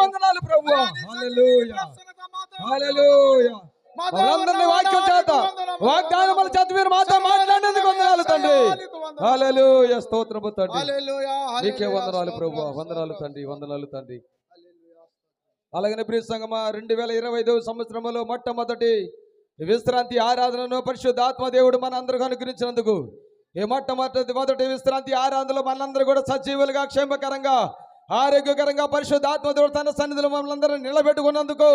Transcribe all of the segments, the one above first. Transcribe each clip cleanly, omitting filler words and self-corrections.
వందనాలు ప్రభువా. హల్లెలూయా హల్లెలూయా. మనందరినీ వాక్యం చేత వాగ్దానముల చేత మీరు మాతో మాట్లాడినందుకు వందనాలు తండ్రి. హల్లెలూయా స్తోత్రము తండ్రి. నీకే వందనాలు ప్రభువా. వందనాలు తండ్రి, వందనాలు తండ్రి. అలాగనే ప్రియ సంగమా 2025 సంవత్సరంలో మొట్టమొదటి విశ్రాంతి ఆరాధనను పరిశుద్ధాత్మ దేవుడు మన అందరికీ అనుగ్రహించినందుకు ఈ మొట్టమొదటి విశ్రాంతి ఆరాధనలో మనందరూ కూడా సజీవులుగా క్షేమకరంగా ఆరోగ్యకరంగా పరిశుద్ధాత్మ దేవుడు తన సన్నిధిలో మమ్మల్ని అందరూ నిలబెట్టుకున్నందుకు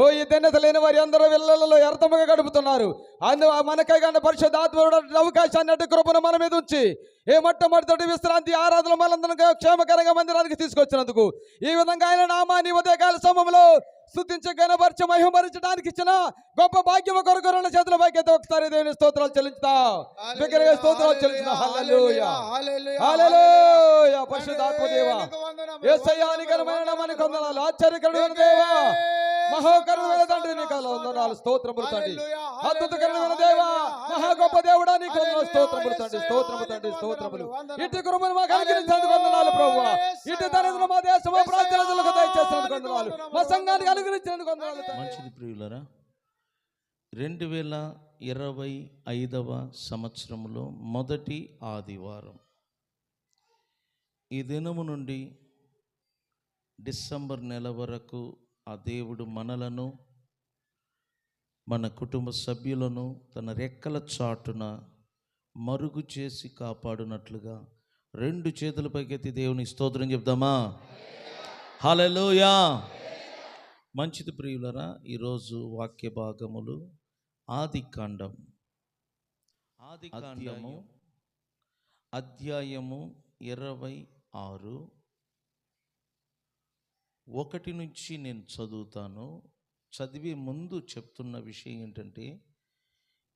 ఓ ఈ ధన్యత లేని వారి అందరూ వెళ్ళలలో వ్యర్థముగా గడుపుతున్నారు. మనకై కానీ పరిశుద్ధాత్మ అవకాశాన్ని అటు కృపను మన మీద ఉంచి ఏ మొట్టమొదటి విశ్రాంతి ఆరాధన మనందరం క్షేమకరంగా మందిరానికి తీసుకొచ్చినందుకు ఈ విధంగా ఆయన నామాన్ని ఉదయకాల సమయంలో స్తుతించి గణపరిచి మహిమపరచడానికి ఇచ్చిన గొప్ప భాగ్యము కొరకు రెండు చేతుల భాగ్యత ఒకసారి దేవుని స్తోత్రాలు చెల్లించుతాం. స్తోత్రాలు చెల్లించుతాం. హల్లెలూయా హల్లెలూయా. పరిశుద్ధాత్మ దేవా యేసయ్యా నీ ఘనమైన నామానికి వందనాలు. ఆశ్చర్యకరుడైన దేవా మహోకరుడైన తండ్రి నీకు వందనాలు స్తోత్రములు తండ్రి. అద్భుతకరమైన దేవా మహా గొప్ప దేవుడా నీకు వందనాలు స్తోత్రములు తండ్రి. స్తోత్రము తండ్రి స్తోత్రములు. ఇటు కృపను మాకు అనుగ్రహించినందుకు వందనాలు ప్రభువా. ఇటు తనను మా దేశము ప్రాంతాలకు దయచేసినందుకు వందనాలు. మా సంఘానికి అనుగ్రహించినందుకు వందనాలు. మంచిది ప్రియులరా, 2025వ సంవత్సరంలో మొదటి ఆదివారం ఈ దినము నుండి డిసెంబర్ నెల వరకు ఆ దేవుడు మనలను మన కుటుంబ సభ్యులను తన రెక్కల చాటున మరుగు చేసి కాపాడునట్లుగా రెండు చేతుల పైకెత్తి దేవుని స్తోత్రం చెప్దామా? హల్లెలూయా. మంచిది ప్రియులరా, ఈరోజు వాక్య భాగములు ఆదికాండము అధ్యాయము 26 1 నుంచి నేను చదువుతాను. చదివే ముందు చెప్తున్న విషయం ఏంటంటే,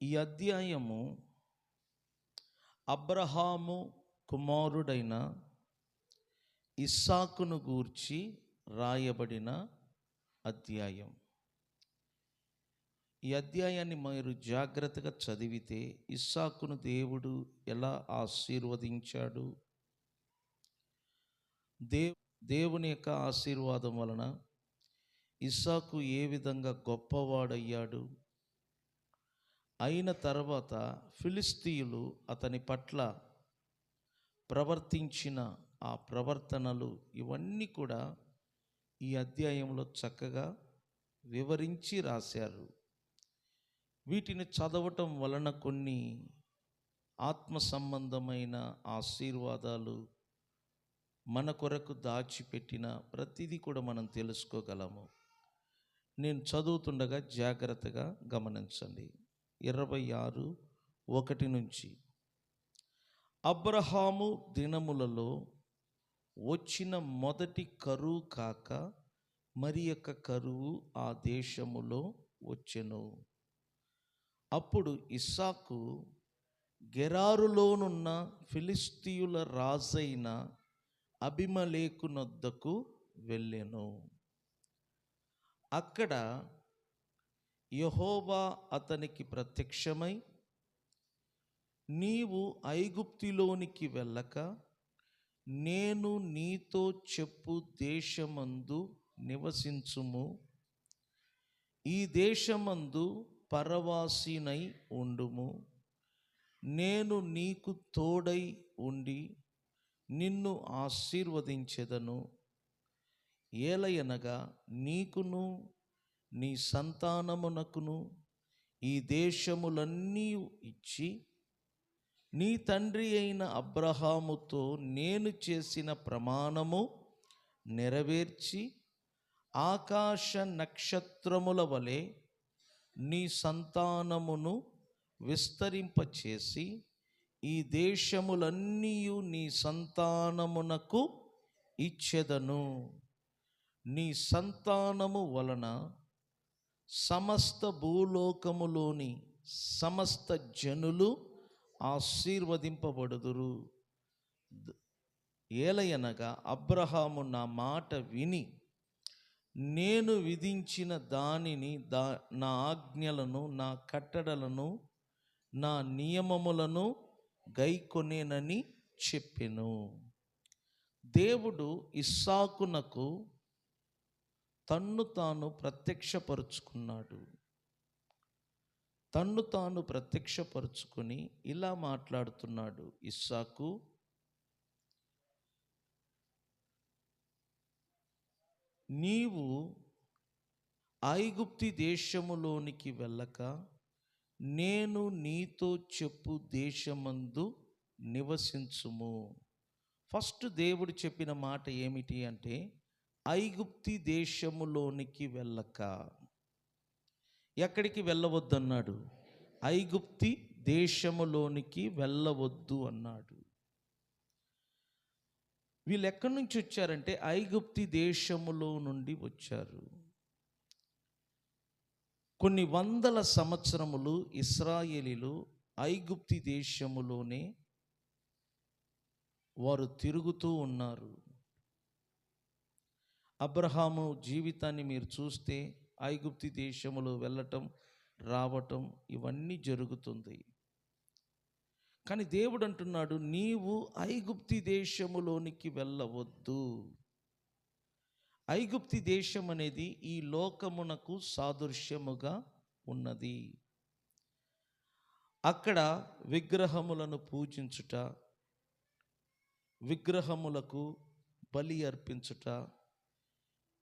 ఈ అధ్యాయము అబ్రహాము కుమారుడైన ఇస్సాకును గూర్చి రాయబడిన అధ్యాయం. ఈ అధ్యాయాన్ని మీరు జాగ్రత్తగా చదివితే ఇస్సాకును దేవుడు ఎలా ఆశీర్వదించాడు, దేవుని యొక్క ఆశీర్వాదం వలన ఇస్సాకు ఏ విధంగా గొప్పవాడయ్యాడు, అయిన తర్వాత ఫిలిస్తీయులు అతని పట్ల ప్రవర్తించిన ఆ ప్రవర్తనలు ఇవన్నీ కూడా ఈ అధ్యాయంలో చక్కగా వివరించి రాశారు. వీటిని చదవటం వలన కొన్ని ఆత్మ సంబంధమైన ఆశీర్వాదాలు మన కొరకు దాచిపెట్టిన ప్రతిదీ కూడా మనం తెలుసుకోగలము. నేను చదువుతుండగా జాగ్రత్తగా గమనించండి. 26:1 నుంచి, అబ్రహాము దినములలో వచ్చిన మొదటి కరువు కాక మరి యొక్క కరువు ఆ దేశములో వచ్చెను. అప్పుడు ఇస్సాకు గెరారులోనున్న ఫిలిస్తీయుల రాజైన అబీమెలెకునొద్దకు వెళ్ళెను. అక్కడ యెహోవా అతనికి ప్రత్యక్షమై, నీవు ఐగుప్తులోనికి వెళ్ళక నేను నీతో చెప్పు దేశమందు నివసించుము, ఈ దేశమందు పరవాసినై ఉండుము, నేను నీకు తోడై ఉండి నిన్ను ఆశీర్వదించెదను, ఏలయనగా నీకును నీ సంతానమునకును ఈ దేశములన్నీ ఇచ్చి నీ తండ్రి అయిన అబ్రహాముతో నేను చేసిన ప్రమాణము నెరవేర్చి ఆకాశ నక్షత్రముల వలె నీ సంతానమును విస్తరింపచేసి ఈ దేశములన్నీ నీ సంతానమునకు ఇచ్చెదను. నీ సంతానము వలన సమస్త భూలోకములోని సమస్త జనులు ఆశీర్వదింపబడుదురు. ఏలయనగా అబ్రహాము నా మాట విని నేను విధించిన దానిని నా ఆజ్ఞలను నా కట్టడలను నా నియమములను గైకొనేనని చెప్పెను. దేవుడు ఇస్సాకునకు తన్ను తాను ప్రత్యక్షపరుచుకున్నాడు. తన్ను తాను ప్రత్యక్షపరుచుకొని ఇలా మాట్లాడుతున్నాడు, ఇస్సాకు, నీవు ఐగుప్తి దేశములోనికి వెళ్ళక నేను నీతో చెప్పు దేశమందు నివసించుము. ఫస్ట్ దేవుడు చెప్పిన మాట ఏమిటి అంటే, ఐగుప్తి దేశములోనికి వెళ్ళక. ఎక్కడికి వెళ్ళవద్దన్నాడు? ఐగుప్తి దేశములోనికి వెళ్ళవద్దు అన్నాడు. వీళ్ళు ఎక్కడి నుంచి వచ్చారంటే ఐగుప్తి దేశములో నుండి వచ్చారు. కొన్ని వందల సంవత్సరములు ఇశ్రాయేలీలు ఐగుప్తి దేశములోనే వారు తిరుగుతూ ఉన్నారు. అబ్రహాము జీవితాన్ని మీరు చూస్తే ఐగుప్తి దేశములో వెళ్ళటం రావటం ఇవన్నీ జరుగుతుంది. కానీ దేవుడు అంటున్నాడు, నీవు ఐగుప్తి దేశములోనికి వెళ్ళవద్దు. ఐగుప్తి దేశం అనేది ఈ లోకమునకు సాదృశ్యముగా ఉన్నది. అక్కడ విగ్రహములను పూజించుట, విగ్రహములకు బలి అర్పించుట,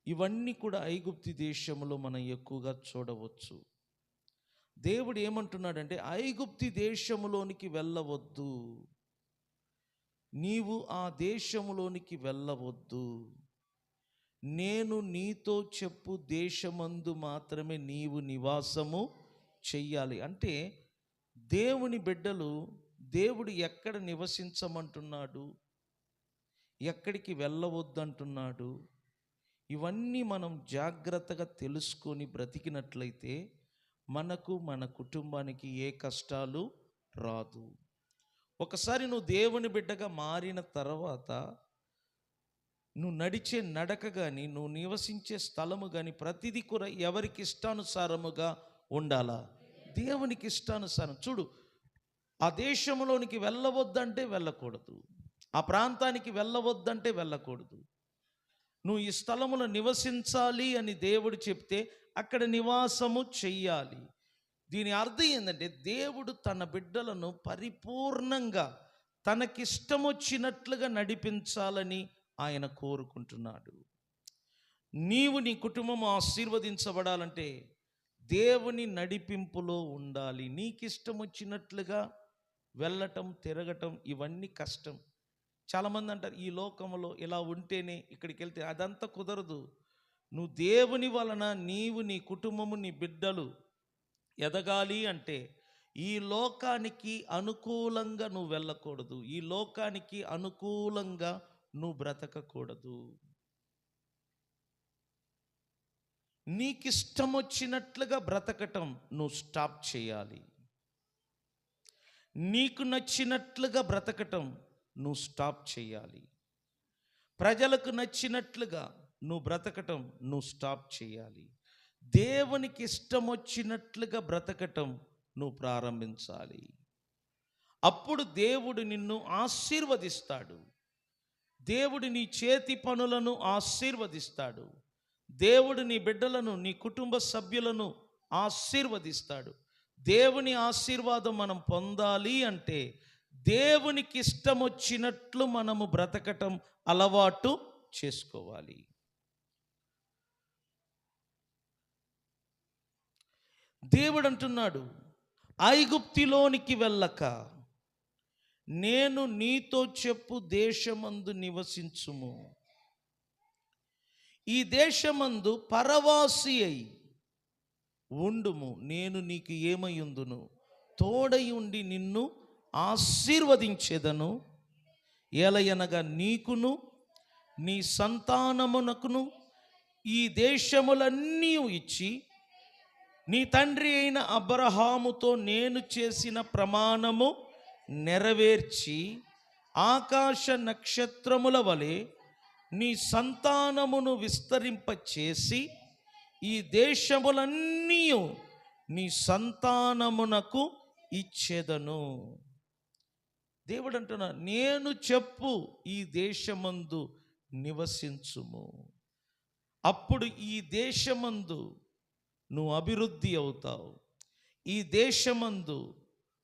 ఇవన్నీ కూడా ఐగుప్తి దేశంలో మనం ఎక్కువగా చూడవచ్చు. దేవుడు ఏమంటున్నాడంటే, ఐగుప్తి దేశములోనికి వెళ్ళవద్దు, నీవు ఆ దేశములోనికి వెళ్ళవద్దు, నేను నీతో చెప్పు దేశమందు మాత్రమే నీవు నివాసము చెయ్యాలి. అంటే దేవుని బిడ్డలు దేవుడు ఎక్కడ నివసించమంటున్నాడు, ఎక్కడికి వెళ్ళవద్దంటున్నాడు, ఇవన్నీ మనం జాగ్రత్తగా తెలుసుకొని బ్రతికినట్లయితే మనకు మన కుటుంబానికి ఏ కష్టాలు రాదు. ఒకసారి నువ్వు దేవుని బిడ్డగా మారిన తర్వాత నువ్వు నడిచే నడక కానీ నువ్వు నివసించే స్థలము కానీ ప్రతిదీ కూడా ఎవరికి ఇష్టానుసారముగా ఉండాలా? దేవునికి ఇష్టానుసారం. చూడు, ఆ దేశంలోనికి వెళ్ళవద్దంటే వెళ్ళకూడదు, ఆ ప్రాంతానికి వెళ్ళవద్దంటే వెళ్ళకూడదు. నువ్వు ఈ స్థలములో నివసించాలి అని దేవుడు చెప్తే అక్కడ నివాసము చెయ్యాలి. దీని అర్థం ఏంటంటే దేవుడు తన బిడ్డలను పరిపూర్ణంగా తనకిష్టమొచ్చినట్లుగా నడిపించాలని ఆయన కోరుకుంటున్నాడు. నీవు నీ కుటుంబం ఆశీర్వదించబడాలంటే దేవుని నడిపింపులో ఉండాలి. నీకిష్టం వచ్చినట్లుగా వెళ్ళటం, తిరగటం ఇవన్నీ కష్టం. చాలామంది అంటారు, ఈ లోకంలో ఇలా ఉంటేనే ఇక్కడికి వెళ్తే, అదంతా కుదరదు. నువ్వు దేవుని వలన నీవు, నీ కుటుంబము, నీ బిడ్డలు ఎదగాలి అంటే ఈ లోకానికి అనుకూలంగా నువ్వు వెళ్ళకూడదు, ఈ లోకానికి అనుకూలంగా నువ్వు బ్రతకకూడదు. నీకిష్టం వచ్చినట్లుగా బ్రతకటం నువ్వు స్టాప్ చేయాలి. నీకు నచ్చినట్లుగా బ్రతకటం నువ్వు స్టాప్ చేయాలి. ప్రజలకు నచ్చినట్లుగా నువ్వు బ్రతకటం నువ్వు స్టాప్ చేయాలి. దేవునికి ఇష్టం వచ్చినట్లుగా బ్రతకటం నువ్వు ప్రారంభించాలి. అప్పుడు దేవుడు నిన్ను ఆశీర్వదిస్తాడు. దేవుడు నీ చేతి పనులను ఆశీర్వదిస్తాడు. దేవుడు నీ బిడ్డలను, నీ కుటుంబ సభ్యులను ఆశీర్వదిస్తాడు. దేవుని ఆశీర్వాదం మనం పొందాలి అంటే దేవునికి ఇష్టం వచ్చినట్లు మనము బ్రతకటం అలవాటు చేసుకోవాలి. దేవుడు అంటున్నాడు, ఐగుప్తిలోనికి వెళ్ళక నేను నీతో చెప్పు దేశమందు నివసించుము. ఈ దేశమందు పరవాసి అయి ఉండుము, నేను నీకు ఏమయ్యుందును, తోడై ఉండి నిన్ను ఆశీర్వదించెదను. ఏలయనగా నీకును నీ సంతానమునకును ఈ దేశములన్నీ ఇచ్చి నీ తండ్రి అయిన అబ్రహాముతో నేను చేసిన ప్రమాణము నెరవేర్చి ఆకాశ నక్షత్రముల వలె నీ సంతానమును విస్తరింపచేసి ఈ దేశములన్నీ నీ సంతానమునకు ఇచ్చెదను. దేవుడు అంటున్నా, నేను చెప్పు ఈ దేశమందు నివసించుము. అప్పుడు ఈ దేశమందు నువ్వు అభివృద్ధి అవుతావు. ఈ దేశమందు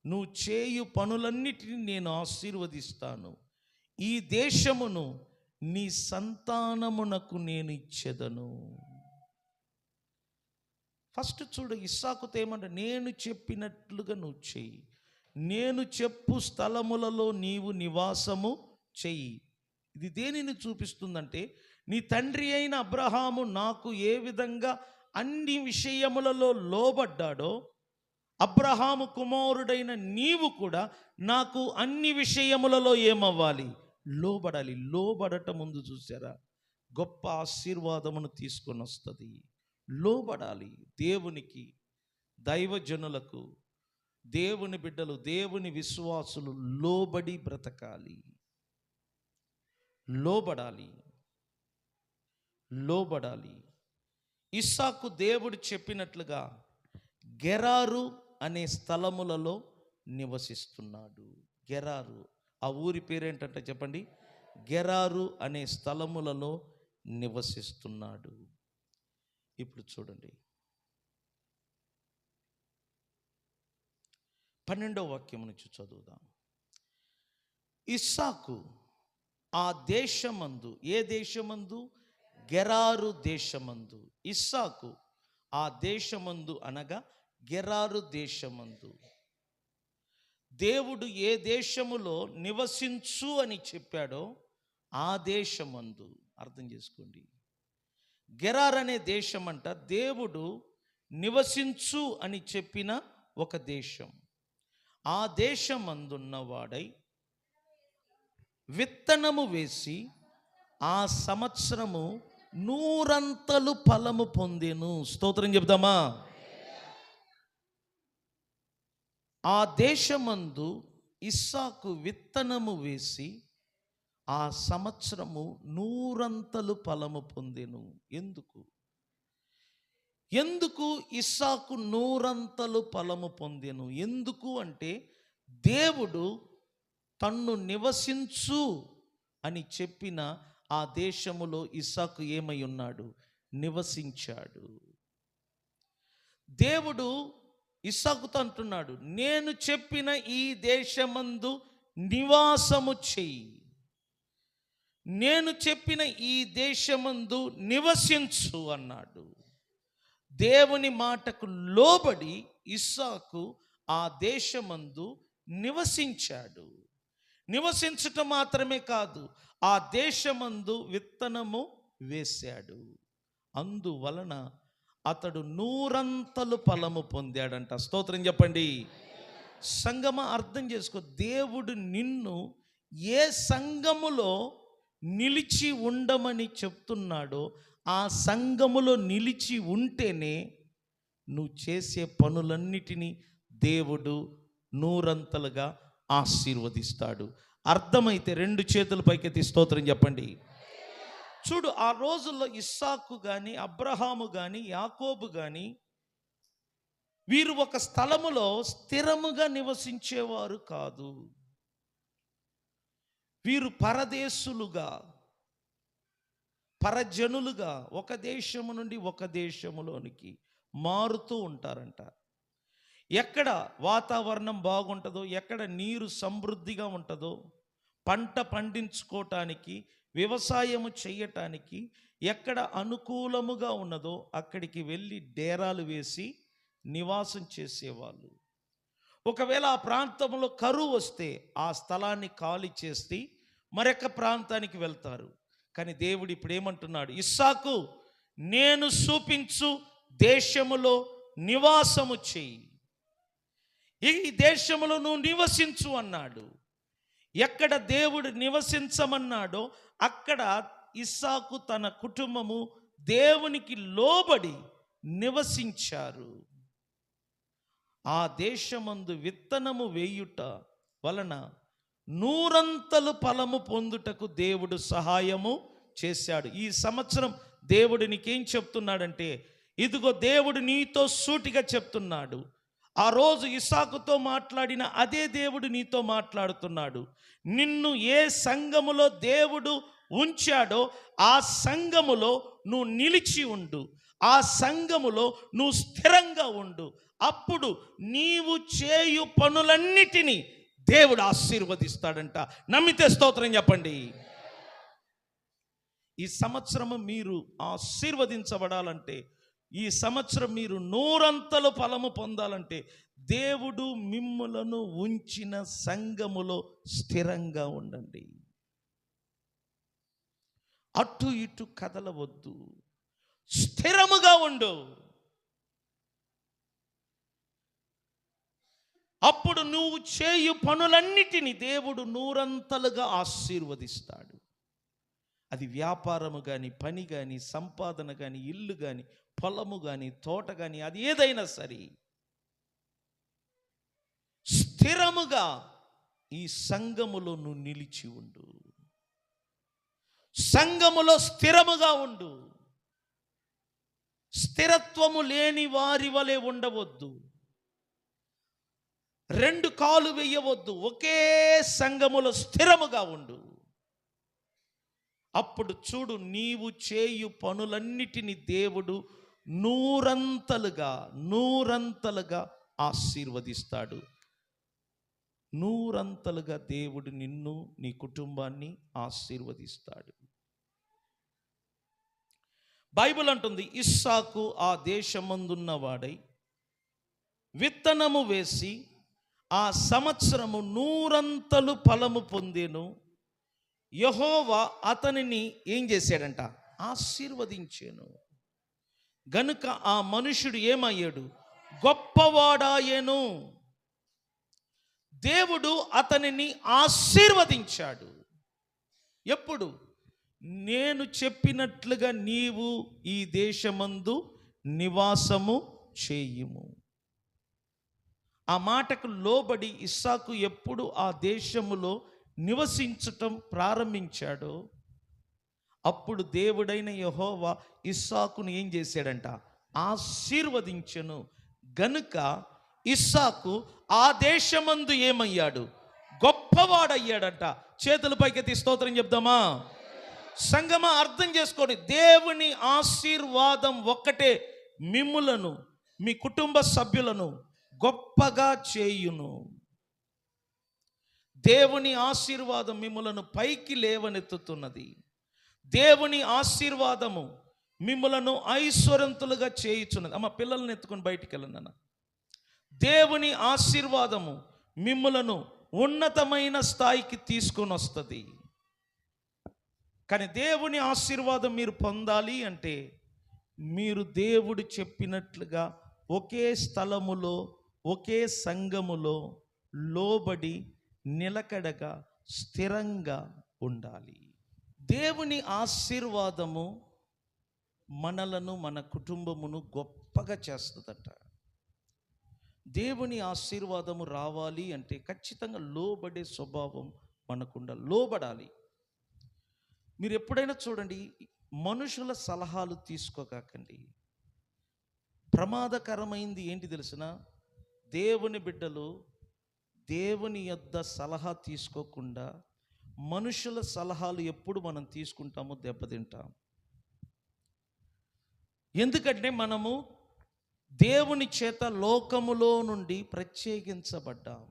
నువ్వు చేయు పనులన్నిటిని నేను ఆశీర్వదిస్తాను. ఈ దేశమును నీ సంతానమునకు నేను ఇచ్చెదను. ఫస్ట్ చూడు, ఇస్సాకుతో ఏమంటే, నేను చెప్పినట్లుగా నువ్వు చెయ్యి, నేను చెప్పు స్థలములలో నీవు నివాసము చెయ్యి. ఇది దేనిని చూపిస్తుందంటే, నీ తండ్రి అయిన అబ్రహాము నాకు ఏ విధంగా అన్ని విషయములలో లోబడ్డాడో, అబ్రహాము కుమారుడైన నీవు కూడా నాకు అన్ని విషయములలో ఏమవ్వాలి? లోబడాలి. లోబడట ముందు చూసారా, గొప్ప ఆశీర్వాదమును తీసుకొని వస్తుంది. లోబడాలి. దేవునికి, దైవజనులకు, దేవుని బిడ్డలు, దేవుని విశ్వాసులు లోబడి బ్రతకాలి. లోబడాలి. లోబడాలి. ఇస్సాకు దేవుడు చెప్పినట్లుగా గెరారు అనే స్థలములలో నివసిస్తున్నాడు. గెరారు, ఆ ఊరి పేరేంటంటే చెప్పండి, గెరారు అనే స్థలములలో నివసిస్తున్నాడు. ఇప్పుడు చూడండి, 12వ వాక్యం నుంచి చదువుదాం. ఇస్సాకు ఆ దేశమందు, ఏ దేశమందు? గెరారు దేశమందు. ఇస్సాకు ఆ దేశమందు అనగా గెరారు దేశమందు. దేవుడు ఏ దేశములో నివసించు అని చెప్పాడో ఆ దేశమందు, అర్థం చేసుకోండి, గెరార్ అనే దేశం అంట దేవుడు నివసించు అని చెప్పిన ఒక దేశం. ఆ దేశమందున్నవాడై విత్తనము వేసి ఆ సంవత్సరము 100 ఫలము పొందెను. స్తోత్రం చెప్దామా? ఆ దేశమందు ఇస్సాకు విత్తనము వేసి ఆ సంవత్సరము 100 ఫలము పొందెను. ఎందుకు ఇస్సాకు 100 ఫలము పొందెను? ఎందుకు అంటే, దేవుడు తన్ను నివసించు అని చెప్పిన ఆ దేశములో ఇస్సాకు ఏమై ఉన్నాడు? నివసించాడు. దేవుడు ఇస్సాకుతో అంటున్నాడు, నేను చెప్పిన ఈ దేశమందు నివాసము చెయ్యి, నేను చెప్పిన ఈ దేశమందు నివసించు అన్నాడు. దేవుని మాటకు లోబడి ఇస్సాకు ఆ దేశమందు నివసించాడు. నివసించటం మాత్రమే కాదు, ఆ దేశమందు విత్తనము వేశాడు. అందువలన అతడు 100 ఫలము పొందాడంట. స్తోత్రం చెప్పండి. సంగమ, అర్థం చేసుకో, దేవుడు నిన్ను ఏ సంఘములో నిలిచి ఉండమని చెప్తున్నాడో ఆ సంఘములో నిలిచి ఉంటేనే నువ్వు చేసే పనులన్నిటినీ దేవుడు 100 ఆశీర్వదిస్తాడు. అర్థమైతే 2 చేతులు పైకెత్తి స్తోత్రం చెప్పండి. చూడు, ఆ రోజుల్లో ఇస్సాకు కానీ, అబ్రహాము కానీ, యాకోబు కానీ వీరు ఒక స్థలములో స్థిరముగా నివసించేవారు కాదు. వీరు పరదేశులుగా, పరజనులుగా ఒక దేశము నుండి ఒక దేశములోనికి మారుతూ ఉంటారంట. ఎక్కడ వాతావరణం బాగుంటుందో, ఎక్కడ నీరు సమృద్ధిగా ఉంటుందో, పంట పండించుకోవటానికి, వ్యవసాయము చేయటానికి ఎక్కడ అనుకూలముగా ఉన్నదో అక్కడికి వెళ్ళి డేరాలు వేసి నివాసం చేసేవాళ్ళు. ఒకవేళ ఆ ప్రాంతంలో కరువు వస్తే ఆ స్థలాన్ని ఖాళీ చేసి మరొక ప్రాంతానికి వెళ్తారు. కానీ దేవుడు ఇప్పుడు ఏమంటున్నాడు? ఇస్సాకు, నేను చూపించు దేశములో నివాసము చెయ్యి, ఈ దేశములో నువ్వు నివసించు అన్నాడు. ఎక్కడ దేవుడు నివసించమన్నాడో అక్కడ ఇస్సాకు తన కుటుంబము దేవునికి లోబడి నివసించారు. ఆ దేశమందు విత్తనము వేయుట వలన 100 ఫలము పొందుటకు దేవుడు సహాయము చేశాడు. ఈ సంవత్సరం దేవుడు నీకేం చెప్తున్నాడంటే, ఇదిగో దేవుడు నీతో సూటిగా చెప్తున్నాడు, ఆ రోజు ఇస్సాకుతో మాట్లాడిన అదే దేవుడు నీతో మాట్లాడుతున్నాడు. నిన్ను ఏ సంఘములో దేవుడు ఉంచాడో ఆ సంఘములో నువ్వు నిలిచి ఉండు, ఆ సంఘములో నువ్వు స్థిరంగా ఉండు. అప్పుడు నీవు చేయు పనులన్నిటినీ దేవుడు ఆశీర్వదిస్తాడంట. నమ్మితే స్తోత్రం చెప్పండి. ఈ సంవత్సరము మీరు ఆశీర్వదించబడాలంటే, ఈ సంవత్సరం మీరు 100 ఫలము పొందాలంటే, దేవుడు మిమ్ములను ఉంచిన సంఘములో స్థిరంగా ఉండండి. అటు ఇటు కదలవద్దు, స్థిరముగా ఉండు. అప్పుడు నువ్వు చేయు పనులన్నిటినీ దేవుడు 100 ఆశీర్వదిస్తాడు. అది వ్యాపారము కానీ, పని కానీ, సంపాదన కానీ, ఇల్లు కానీ, పొలము కానీ, తోట కానీ, అది ఏదైనా సరే స్థిరముగా ఈ సంఘములో నువ్వు నిలిచి ఉండు. సంఘములో స్థిరముగా ఉండు. స్థిరత్వము లేని వారి వలె ఉండవద్దు. 2 కాలు వేయవద్దు. ఒకే సంఘములో స్థిరముగా ఉండు. అప్పుడు చూడు, నీవు చేయు పనులన్నిటినీ దేవుడు 100 ఆశీర్వదిస్తాడు. 100 దేవుడు నిన్ను, నీ కుటుంబాన్ని ఆశీర్వదిస్తాడు. బైబిల్ అంటుంది, ఇస్సాకు ఆ దేశమందున్నవాడై విత్తనము వేసి ఆ సంవత్సరము 100 ఫలము పొందెను. యెహోవా అతనిని ఏం చేశాడంట? ఆశీర్వదించాను. గనుక ఆ మనుషుడు ఏమయ్యాడు? గొప్పవాడాయను. దేవుడు అతనిని ఆశీర్వదించాడు. ఎప్పుడు? నేను చెప్పినట్లుగా నీవు ఈ దేశమందు నివాసము చేయుము. ఆ మాటకు లోబడి ఇస్సాకు ఎప్పుడు ఆ దేశములో నివసించటం ప్రారంభించాడో అప్పుడు దేవుడైన యెహోవా ఇస్సాకును ఏం చేశాడంట? ఆశీర్వదించెను. గనుక ఇస్సాకు ఆ దేశమందు ఏమయ్యాడు? గొప్పవాడయ్యాడంట. చేతుల పైకెత్తి స్తోత్రం చెప్దామా? సంగమా, అర్థం చేసుకోండి. దేవుని ఆశీర్వాదం ఒక్కటే మిమ్ములను, మీ కుటుంబ సభ్యులను గొప్పగా చేయును. దేవుని ఆశీర్వాదం మిమ్ములను పైకి లేవనెత్తుతున్నది. దేవుని ఆశీర్వాదము మిమ్ములను ఐశ్వర్యంతులుగా చేయుచున్నది. అమ్మ, పిల్లల్ని ఎత్తుకొని బయటికి వెళ్ళండి. దేవుని ఆశీర్వాదము మిమ్ములను ఉన్నతమైన స్థాయికి తీసుకొని వస్తుంది. కానీ దేవుని ఆశీర్వాదం మీరు పొందాలి అంటే మీరు దేవుడు చెప్పినట్లుగా ఒకే స్థలములో, ఒకే సంఘములో లోబడి నిలకడగా స్థిరంగా ఉండాలి. దేవుని ఆశీర్వాదము మనలను, మన కుటుంబమును గొప్పగా చేస్తుందట. దేవుని ఆశీర్వాదము రావాలి అంటే ఖచ్చితంగా లోబడే స్వభావం మనకుండా లోబడాలి. మీరు ఎప్పుడైనా చూడండి, మనుషుల సలహాలు తీసుకోకండి. ప్రమాదకరమైంది ఏంటి తెలిసిన? దేవుని బిడ్డలు దేవుని యొద్ద సలహా తీసుకోకుండా మనుషుల సలహాలు ఎప్పుడు మనం తీసుకుంటామో దెబ్బతింటాం. ఎందుకంటే మనము దేవుని చేత లోకములో నుండి ప్రత్యేకించబడ్డాం,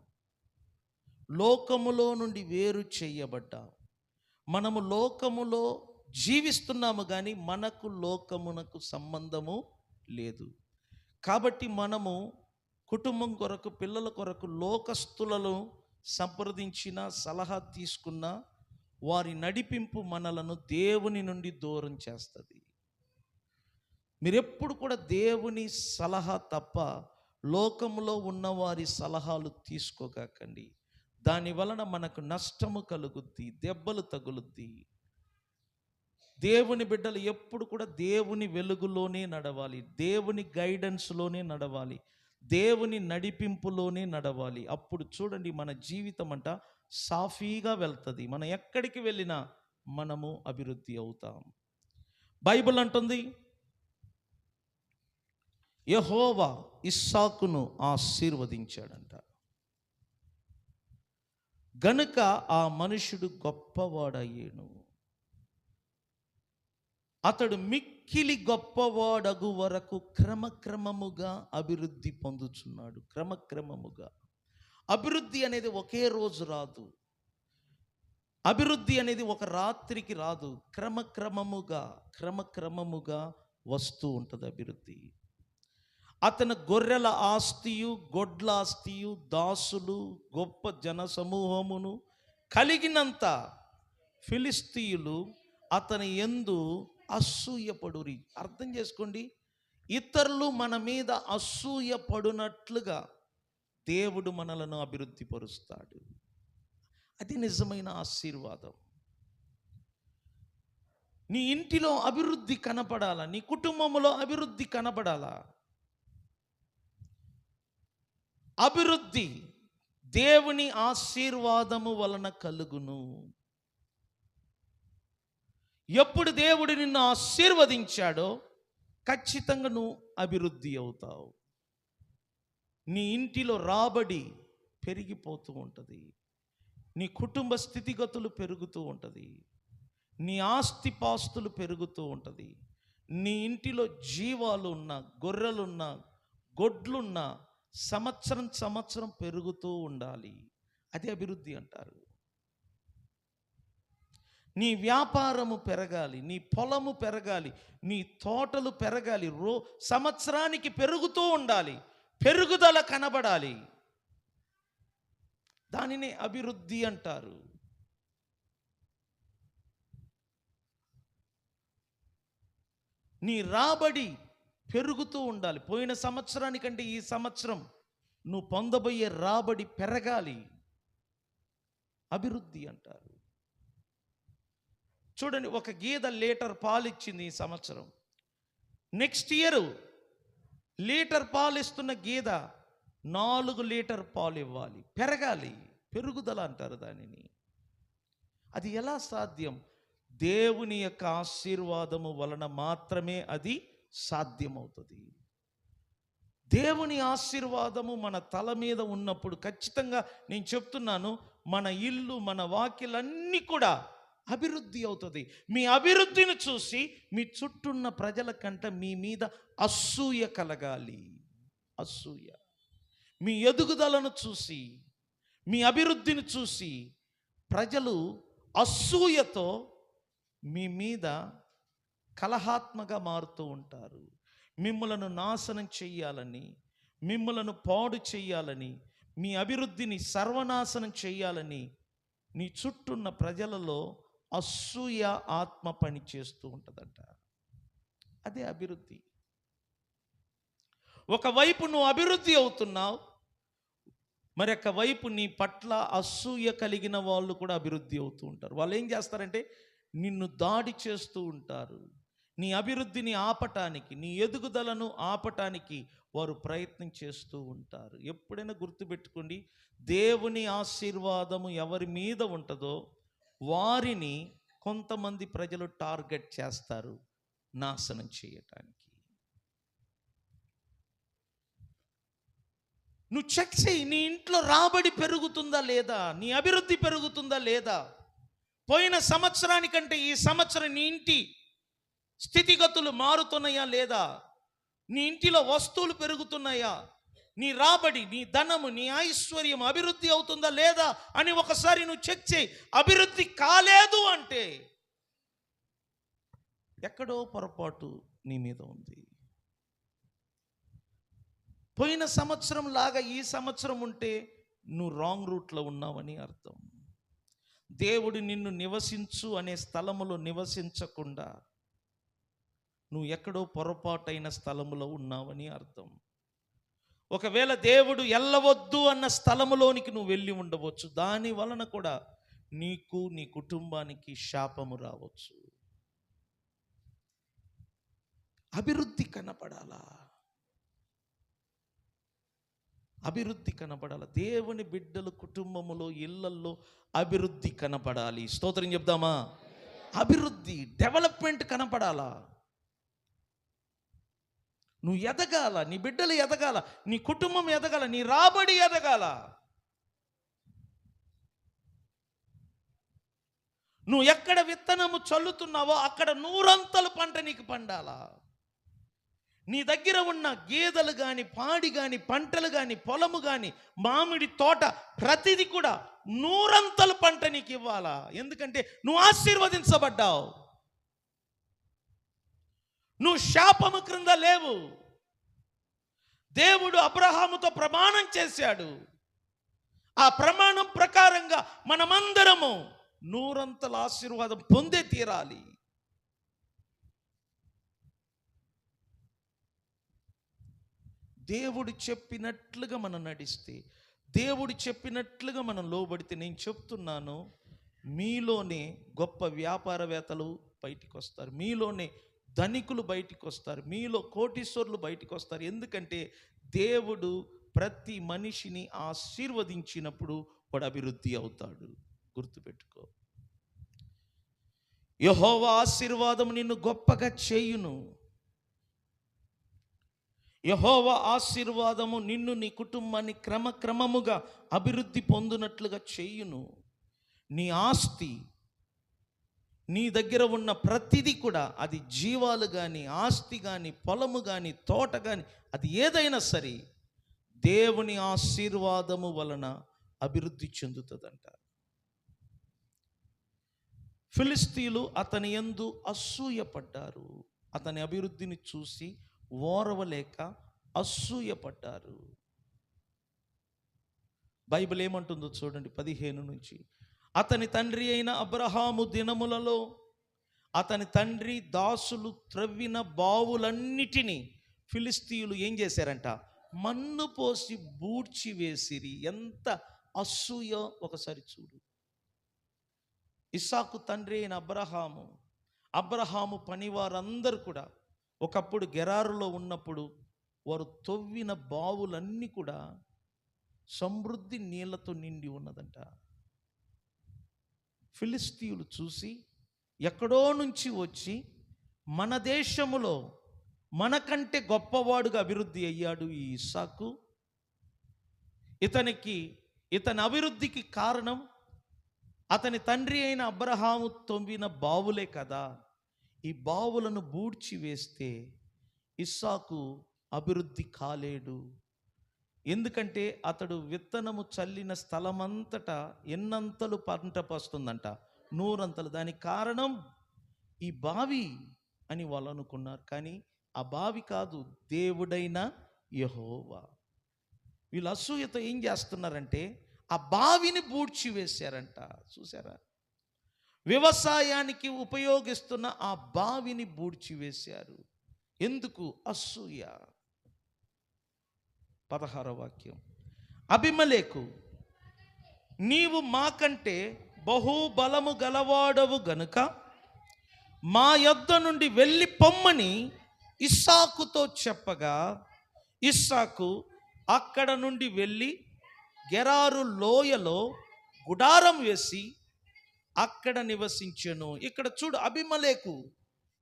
లోకములో నుండి వేరు చేయబడ్డాం. మనము లోకములో జీవిస్తున్నాము కానీ మనకు లోకమునకు సంబంధము లేదు. కాబట్టి మనము కుటుంబం కొరకు, పిల్లల కొరకు లోకస్తులను సంప్రదించిన, సలహా తీసుకున్న వారి నడిపింపు మనలను దేవుని నుండి దూరం చేస్తుంది. మీరెప్పుడు కూడా దేవుని సలహా తప్ప లోకములో ఉన్నవారి సలహాలు తీసుకోకండి. దాని వలన మనకు నష్టము కలుగుద్ది, దెబ్బలు తగులుద్ది. దేవుని బిడ్డలు ఎప్పుడు కూడా దేవుని వెలుగులోనే నడవాలి, దేవుని గైడెన్స్లోనే నడవాలి, దేవుని నడిపింపులోనే నడవాలి. అప్పుడు చూడండి, మన జీవితం అంట సాఫీగా వెళ్తుంది. మనం ఎక్కడికి వెళ్ళినా మనము అభివృద్ధి అవుతాం. బైబిల్ అంటుంది, యెహోవా ఇస్సాకును ఆశీర్వదించాడంట. గనుక ఆ మనుషుడు గొప్పవాడయ్యేను. అతడు మిక్కిలి గొప్పవాడగు వరకు క్రమక్రమముగా అభివృద్ధి పొందుచున్నాడు. క్రమక్రమముగా అభివృద్ధి అనేది ఒకే రోజు రాదు. అభివృద్ధి అనేది ఒక రాత్రికి రాదు. క్రమక్రమముగా వస్తూ ఉంటుంది అభివృద్ధి. అతని గొర్రెల ఆస్తియు, గొడ్ల ఆస్తియు, దాసులు, గొప్ప జన సమూహమును కలిగినంత ఫిలిస్తీయులు అతని యందు అసూయపడురి. అర్థం చేసుకోండి, ఇతరులు మన మీద అసూయపడునట్లుగా దేవుడు మనలను అభివృద్ధి పరుస్తాడు. అది నిజమైన ఆశీర్వాదం. నీ ఇంటిలో అభివృద్ధి కనపడాలా, నీ కుటుంబంలో అభివృద్ధి కనపడాలా. అభివృద్ధి దేవుని ఆశీర్వాదము వలన కలుగును. ఎప్పుడు దేవుడు నిన్ను ఆశీర్వదించాడో ఖచ్చితంగా నువ్వు అభివృద్ధి అవుతావు. నీ ఇంటిలో రాబడి పెరిగిపోతూ ఉంటుంది, నీ కుటుంబ స్థితిగతులు పెరుగుతూ ఉంటుంది, నీ ఆస్తిపాస్తులు పెరుగుతూ ఉంటుంది. నీ ఇంటిలో జీవాలు ఉన్న, గొర్రెలున్న, గొడ్లున్న సంవత్సరం పెరుగుతూ ఉండాలి. అదే అభివృద్ధి అంటారు. నీ వ్యాపారము పెరగాలి, నీ పొలము పెరగాలి, నీ తోటలు పెరగాలి, సంవత్సరానికి పెరుగుతూ ఉండాలి, పెరుగుదల కనబడాలి. దానినే అభివృద్ధి అంటారు. నీ రాబడి పెరుగుతూ ఉండాలి. పోయిన సంవత్సరానికంటే ఈ సంవత్సరం నువ్వు పొందబోయే రాబడి పెరగాలి. అభివృద్ధి అంటారు. చూడండి, ఒక గేదె లీటర్ పాలు ఇచ్చింది ఈ సంవత్సరం. నెక్స్ట్ ఇయర్ లీటర్ పాలు ఇస్తున్న గేదె 4 లీటర్ పాలు ఇవ్వాలి, పెరగాలి. పెరుగుదల అంటారు దానిని. అది ఎలా సాధ్యం? దేవుని యొక్క ఆశీర్వాదము వలన మాత్రమే అది సాధ్యమవుతుంది. దేవుని ఆశీర్వాదము మన తల మీద ఉన్నప్పుడు ఖచ్చితంగా నేను చెప్తున్నాను, మన ఇల్లు, మన వాకిలన్నీ కూడా అభివృద్ధి అవుతుంది. మీ అభివృద్ధిని చూసి మీ చుట్టూన్న ప్రజల కంటే మీ మీద అసూయ కలగాలి. అసూయ. మీ ఎదుగుదలను చూసి, మీ అభివృద్ధిని చూసి ప్రజలు అసూయతో మీ మీద కలహాత్మగా మారుతూ ఉంటారు. మిమ్మలను నాశనం చెయ్యాలని, మిమ్మలను పాడు చెయ్యాలని, మీ అభివృద్ధిని సర్వనాశనం చెయ్యాలని నీ చుట్టూన్న ప్రజలలో అసూయ ఆత్మ పని చేస్తూ ఉంటుందంట. అదే అభివృద్ధి. ఒకవైపు నువ్వు అభివృద్ధి అవుతున్నావు, మరొక వైపు నీ పట్ల అసూయ కలిగిన వాళ్ళు కూడా అభివృద్ధి అవుతూ ఉంటారు. వాళ్ళు ఏం చేస్తారంటే నిన్ను దాడి చేస్తూ ఉంటారు. నీ అభివృద్ధిని ఆపటానికి, నీ ఎదుగుదలను ఆపటానికి వారు ప్రయత్నం చేస్తూ ఉంటారు. ఎప్పుడైనా గుర్తుపెట్టుకోండి, దేవుని ఆశీర్వాదము ఎవరి మీద ఉంటుందో వారిని కొంతమంది ప్రజలు టార్గెట్ చేస్తారు నాశనం చేయటానికి. నువ్వు చెక్ చేయి, నీ ఇంట్లో రాబడి పెరుగుతుందా లేదా, నీ అభివృద్ధి పెరుగుతుందా లేదా. పోయిన సంవత్సరానికంటే ఈ సంవత్సరం నీ ఇంటి స్థితిగతులు మారుతున్నాయా లేదా, నీ ఇంటిలో వస్తువులు పెరుగుతున్నాయా, నీ రాబడి, నీ ధనము, నీ ఐశ్వర్యం అభివృద్ధి అవుతుందా లేదా అని ఒకసారి నువ్వు చెక్ చేయి. అభివృద్ధి కాలేదు అంటే ఎక్కడో పొరపాటు నీ మీద ఉంది. పోయిన సంవత్సరం లాగా ఈ సంవత్సరం ఉంటే నువ్వు రాంగ్ రూట్లో ఉన్నావని అర్థం. దేవుడు నిన్ను నివసించు అనే స్థలములో నివసించకుండా నువ్వు ఎక్కడో పొరపాటైన స్థలములో ఉన్నావని అర్థం. ఒకవేళ దేవుడు వెళ్ళవద్దు అన్న స్థలములోనికి నువ్వు వెళ్ళి ఉండవచ్చు. దాని వలన కూడా నీకు, నీ కుటుంబానికి శాపము రావచ్చు. అభివృద్ధి కనపడాలా, అభివృద్ధి కనపడాలి. దేవుని బిడ్డలు కుటుంబములో, ఇళ్లల్లో అభివృద్ధి కనపడాలి. స్తోత్రం చెప్దామా? అభివృద్ధి, డెవలప్మెంట్ కనపడాలా. నువ్వు ఎదగాల, నీ బిడ్డలు ఎదగాల, నీ కుటుంబం ఎదగాల, నీ రాబడి ఎదగాల. నువ్వు ఎక్కడ విత్తనము చల్లుతున్నావో అక్కడ 100 పంట నీకు పండాలా. నీ దగ్గర ఉన్న గేదెలు కానీ, పాడి కానీ, పంటలు కానీ, పొలము కానీ, మామిడి తోట, ప్రతిదీ కూడా 100 పంట నీకు ఇవ్వాలా. ఎందుకంటే నువ్వు ఆశీర్వదించబడ్డావు, నువ్వు శాపము క్రింద లేవు. దేవుడు అబ్రహాముతో ప్రమాణం చేశాడు. ఆ ప్రమాణం ప్రకారంగా మనమందరము 100 ఆశీర్వాదం పొందే తీరాలి. దేవుడు చెప్పినట్లుగా మనం నడిస్తే, దేవుడు చెప్పినట్లుగా మనం లోబడితే, నేను చెప్తున్నాను, మీలోనే గొప్ప వ్యాపారవేత్తలు బయటికి వస్తారు, మీలోనే ధనికులు బయటికి వస్తారు, మీలో కోటీశ్వరులు బయటికి వస్తారు. ఎందుకంటే దేవుడు ప్రతి మనిషిని ఆశీర్వదించినప్పుడు వాడు అభివృద్ధి అవుతాడు. గుర్తుపెట్టుకో, యెహోవా ఆశీర్వాదం నిన్ను గొప్పగా చేయును. యెహోవా ఆశీర్వాదము నిన్ను, నీ కుటుంబాన్ని క్రమక్రమముగా అభివృద్ధి పొందునట్లుగా చేయును. నీ ఆస్తి, నీ దగ్గర ఉన్న ప్రతిదీ కూడా, అది జీవాలు కానీ, ఆస్తి కానీ, పొలము కానీ, తోట కానీ, అది ఏదైనా సరే దేవుని ఆశీర్వాదము వలన అభివృద్ధి చెందుతుందంట. ఫిలిస్తీయులు అతని యందు అసూయపడ్డారు. అతని అభివృద్ధిని చూసి ఓర్వలేక అసూయపడ్డారు. బైబిల్ ఏమంటుందో చూడండి, 15 నుంచి. అతని తండ్రి అయిన అబ్రహాము దినములలో అతని తండ్రి దాసులు త్రవ్విన బావులన్నిటినీ ఫిలిస్తీయులు ఏం చేశారంట? మన్ను పోసి బూడ్చి వేసిరి. ఎంత అసూయ ఒకసారి చూడు. ఇస్సాకు తండ్రి అయిన అబ్రహాము పనివారందరూ కూడా ఒకప్పుడు గెరారులో ఉన్నప్పుడు వారు తవ్విన బావులన్నీ కూడా సమృద్ధి నీళ్లతో నిండి ఉన్నదంట. ఫిలిస్తీయులు చూసి ఎక్కడో నుంచి వచ్చి మన దేశములో మనకంటే గొప్పవాడుగా అభివృద్ధి అయ్యాడు ఈ ఇస్సాకు. ఇతని అభివృద్ధికి కారణం అతని తండ్రి అయిన అబ్రహాము తవ్విన బావులే కదా. ఈ బావులను బూడ్చి వేస్తే ఇస్సాకు అభివృద్ధి కాలేడు. ఎందుకంటే అతడు విత్తనము చల్లిన స్థలమంతటా ఎన్నంతలు పంట వస్తుందంట? 100 దానికి కారణం ఈ బావి అని వాళ్ళు అనుకున్నారు. కానీ ఆ బావి కాదు, దేవుడైన యెహోవా. వీళ్ళు అసూయతో ఏం చేస్తున్నారంటే ఆ బావిని బూడ్చి వేశారంట. చూసారా? వ్యవసాయానికి ఉపయోగిస్తున్న ఆ బావిని బూడ్చి వేశారు. ఎందుకు? అసూయ. 16వ వాక్యం. అబీమెలెకు, నీవు మాకంటే బహుబలము గలవాడవు గనుక మా యొద్ద నుండి వెళ్ళి పొమ్మని ఇస్సాకుతో చెప్పగా, ఇస్సాకు అక్కడ నుండి వెళ్ళి గెరారు లోయలో గుడారం వేసి అక్కడ నివసించెను. ఇక్కడ చూడు, అబీమెలెకు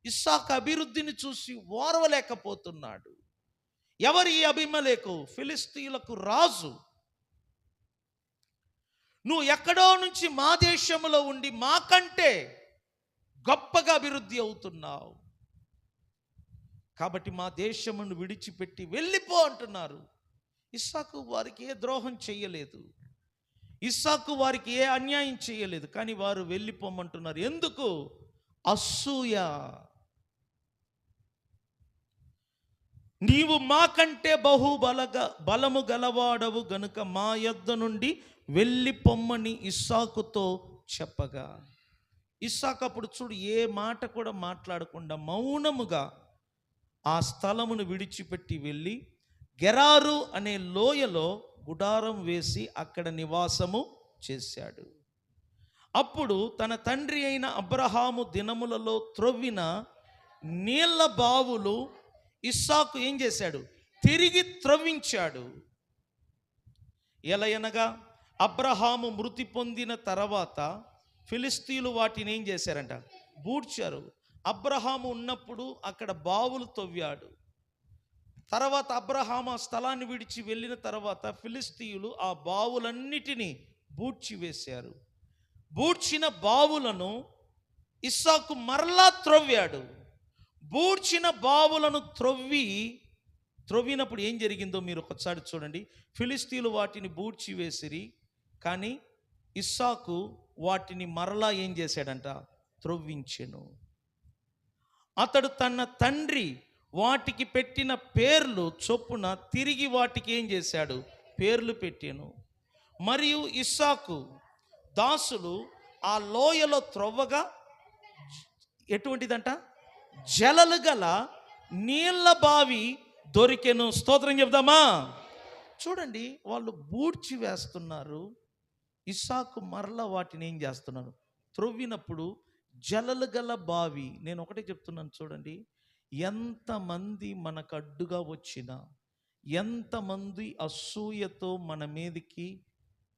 ఇస్సాకు అభివృద్ధిని చూసి ఓర్వలేకపోతున్నాడు. ఎవరు ఈ అబీమెలెకు? ఫిలిస్తీయులకు రాజు. నువ్వు ఎక్కడో నుంచి మా దేశంలో ఉండి మాకంటే గొప్పగా అభివృద్ధి అవుతున్నావు కాబట్టి మా దేశమును విడిచిపెట్టి వెళ్ళిపో అంటున్నారు. ఇస్సాకు వారికి ఏ ద్రోహం చేయలేదు, ఇస్సాకు వారికి ఏ అన్యాయం చేయలేదు, కానీ వారు వెళ్ళిపోమంటున్నారు. ఎందుకు? అసూయ. నీవు మాకంటే బలము గలవాడవు గనుక మా యొద్ద నుండి వెళ్ళి పొమ్మని ఇస్సాకుతో చెప్పగా, ఇస్సాకు అప్పుడు చూడు ఏ మాట కూడా మాట్లాడకుండా మౌనముగా ఆ స్థలమును విడిచిపెట్టి వెళ్ళి గెరారు అనే లోయలో గుడారం వేసి అక్కడ నివాసము చేశాడు. అప్పుడు తన తండ్రి అయిన అబ్రహాము దినములలో త్రవ్విన నీళ్ల బావులు ఇస్సాకు ఏం చేశాడు? తిరిగి త్రవ్వించాడు. ఎలయనగా అబ్రహాము మృతి పొందిన తర్వాత ఫిలిస్తీయులు వాటిని ఏం చేశారంట? బూడ్చారు. అబ్రహాము ఉన్నప్పుడు అక్కడ బావులు తవ్వాడు. తర్వాత అబ్రహాము ఆ స్థలాన్ని విడిచి వెళ్ళిన తర్వాత ఫిలిస్తీయులు ఆ బావులన్నిటినీ బూడ్చివేశారు. బూడ్చిన బావులను ఇస్సాకు మరలా త్రవ్వాడు. బూడ్చిన బావులను త్రవ్వినప్పుడు ఏం జరిగిందో మీరు ఒకసారి చూడండి. ఫిలిస్తీయులు వాటిని బూడ్చివేసిరి, కానీ ఇస్సాకు వాటిని మరలా ఏం చేశాడంట? త్రవ్వించెను. అతడు తన తండ్రి వాటికి పెట్టిన పేర్లు చొప్పున తిరిగి వాటికి ఏం చేశాడు? పేర్లు పెట్టాను. మరియు ఇస్సాకు దాసులు ఆ లోయలో త్రవ్వగా ఎటువంటిదంట? జలలు గల నీళ్ళ బావి దొరికెను. స్తోత్రం చెప్దామా? చూడండి, వాళ్ళు బూడ్చి వేస్తున్నారు, ఇస్సాకు మరలా వాటిని ఏం చేస్తున్నారు? త్రవ్వినప్పుడు జలలు గల బావి. నేను ఒకటే చెప్తున్నాను చూడండి, ఎంతమంది మనకు అడ్డుగా వచ్చినా, ఎంతమంది అసూయతో మన మీదకి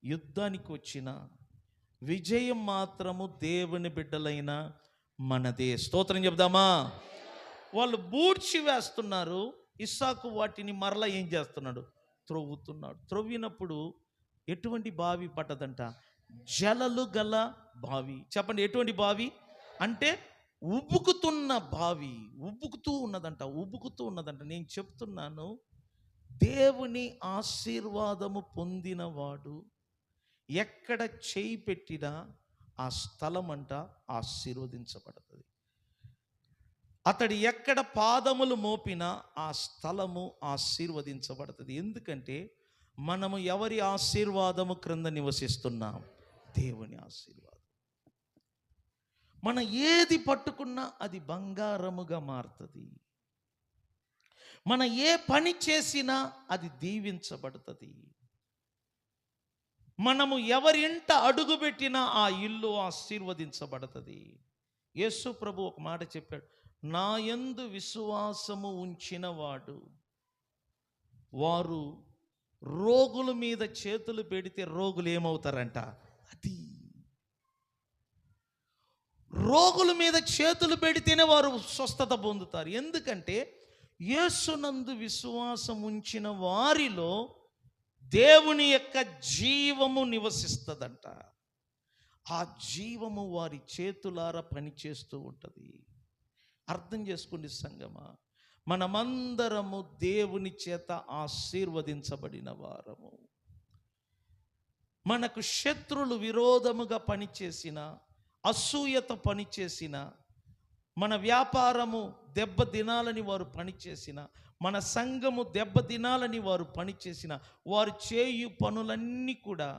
యుద్ధానికి వచ్చినా, విజయం మాత్రము దేవుని బిడ్డలైన మనదే. స్తోత్రం చెప్దామా? వాళ్ళు బూడ్చి వేస్తున్నారు, ఇస్సాకు వాటిని మరలా ఏం చేస్తున్నాడు? త్రవ్వుతున్నాడు. త్రవ్వినప్పుడు ఎటువంటి బావి పట్టదంట? జలలు గల బావి. చెప్పండి, ఎటువంటి బావి అంటే? ఉబ్బుకుతున్న బావి. ఉబ్బుకుతూ ఉన్నదంట. నేను చెప్తున్నాను, దేవుని ఆశీర్వాదము పొందినవాడు ఎక్కడ చేయి పెట్టినా ఆ స్థలం అంట ఆశీర్వదించబడుతుంది. అతడు ఎక్కడ పాదములు మోపినా ఆ స్థలము ఆశీర్వదించబడుతుంది. ఎందుకంటే మనము ఎవరి ఆశీర్వాదము క్రింద నివసిస్తున్నాం? దేవుని ఆశీర్వాదం. మనం ఏది పట్టుకున్నా అది బంగారముగా మారుతుంది. మనం ఏ పని చేసినా అది దీవించబడుతుంది. మనము ఎవరింట అడుగు పెట్టినా ఆ ఇల్లు ఆశీర్వదించబడుతుంది. యేసు ప్రభు ఒక మాట చెప్పాడు, నా యందు విశ్వాసము ఉంచిన వారు రోగుల మీద చేతులు పెడితే రోగులు ఏమవుతారంట? అది రోగుల మీద చేతులు పెడితేనే వారు స్వస్థత పొందుతారు. ఎందుకంటే యేసునందు విశ్వాసం ఉంచిన వారిలో దేవుని యొక్క జీవము నివసిస్తుందంట. ఆ జీవము వారి చేతులారా పనిచేస్తూ ఉంటుంది. అర్థం చేసుకోండి సంగమా, మనమందరము దేవుని చేత ఆశీర్వదించబడిన వారము. మనకు శత్రులు విరోధముగా పనిచేసిన, అసూయత పనిచేసిన, మన వ్యాపారము దెబ్బతినాలని వారు పనిచేసిన, మన సంఘము దెబ్బతినాలని వారు పనిచేసిన, వారు చేయు పనులన్నీ కూడా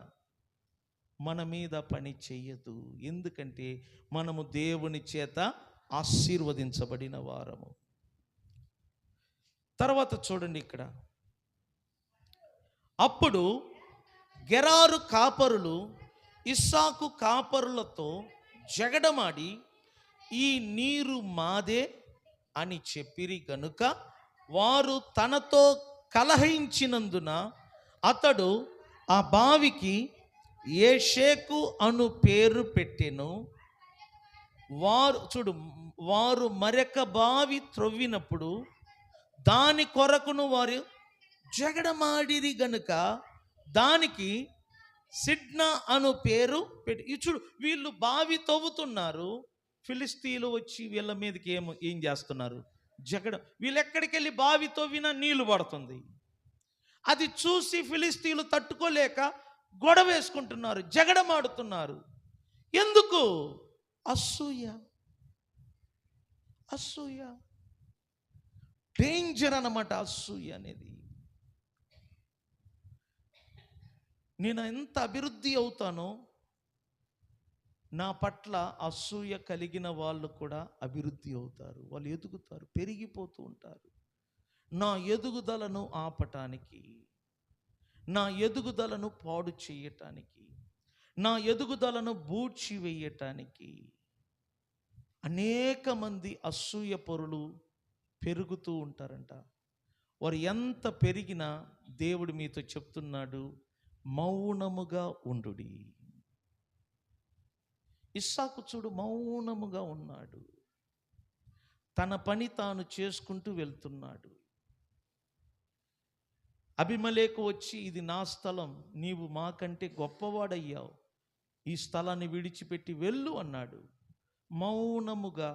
మన మీద పని చెయ్యదు. ఎందుకంటే మనము దేవుని చేత ఆశీర్వదించబడిన వారము. తర్వాత చూడండి ఇక్కడ, అప్పుడు గెరారు కాపరులు ఇస్సాకు కాపరులతో జగడమాడి, ఈ నీరు మాదే అని చెప్పిరి గనుక వారు తనతో కలహించినందున అతడు ఆ బావికి ఏషేకు అను పేరు పెట్టెను. వారు మరొక బావి త్రవ్వినప్పుడు దాని కొరకును వారు జగడమాడిరి గనుక దానికి సిడ్నా అను పేరు పెట్టి. చూడు, వీళ్ళు బావి తవ్వుతున్నారు, ఫిలిస్తీన్లు వచ్చి వీళ్ళ మీదకి ఏం చేస్తున్నారు? వీళ్ళు ఎక్కడికి వెళ్ళి బావి తవ్వినా నీళ్లు పడుతుంది. అది చూసి ఫిలిస్తీన్లు తట్టుకోలేక గొడవ వేసుకుంటున్నారు, జగడమాడుతున్నారు. ఎందుకు? అసూయ. డేంజర్ అన్నమాట అసూయ అనేది. నేను ఎంత అభివృద్ధి అవుతానో నా పట్ల అసూయ కలిగిన వాళ్ళు కూడా అభివృద్ధి అవుతారు. వాళ్ళు ఎదుగుతారు, పెరిగిపోతూ ఉంటారు. నా ఎదుగుదలను ఆపటానికి, నా ఎదుగుదలను పాడు చేయటానికి, నా ఎదుగుదలను బూడ్చి వేయటానికి అనేక మంది అసూయ పరులు పెరుగుతూ ఉంటారంట. వారు ఎంత పెరిగినా దేవుడు మీతో చెప్తున్నాడు, మౌనముగా ఉండుడి. ఇస్సాకు చూడు, మౌనముగా ఉన్నాడు, తన పని తాను చేసుకుంటూ వెళ్తున్నాడు. అబీమెలెకు వచ్చి, ఇది నా స్థలం, నీవు మాకంటే గొప్పవాడయ్యావు, ఈ స్థలాన్ని విడిచిపెట్టి వెళ్ళు అన్నాడు. మౌనముగా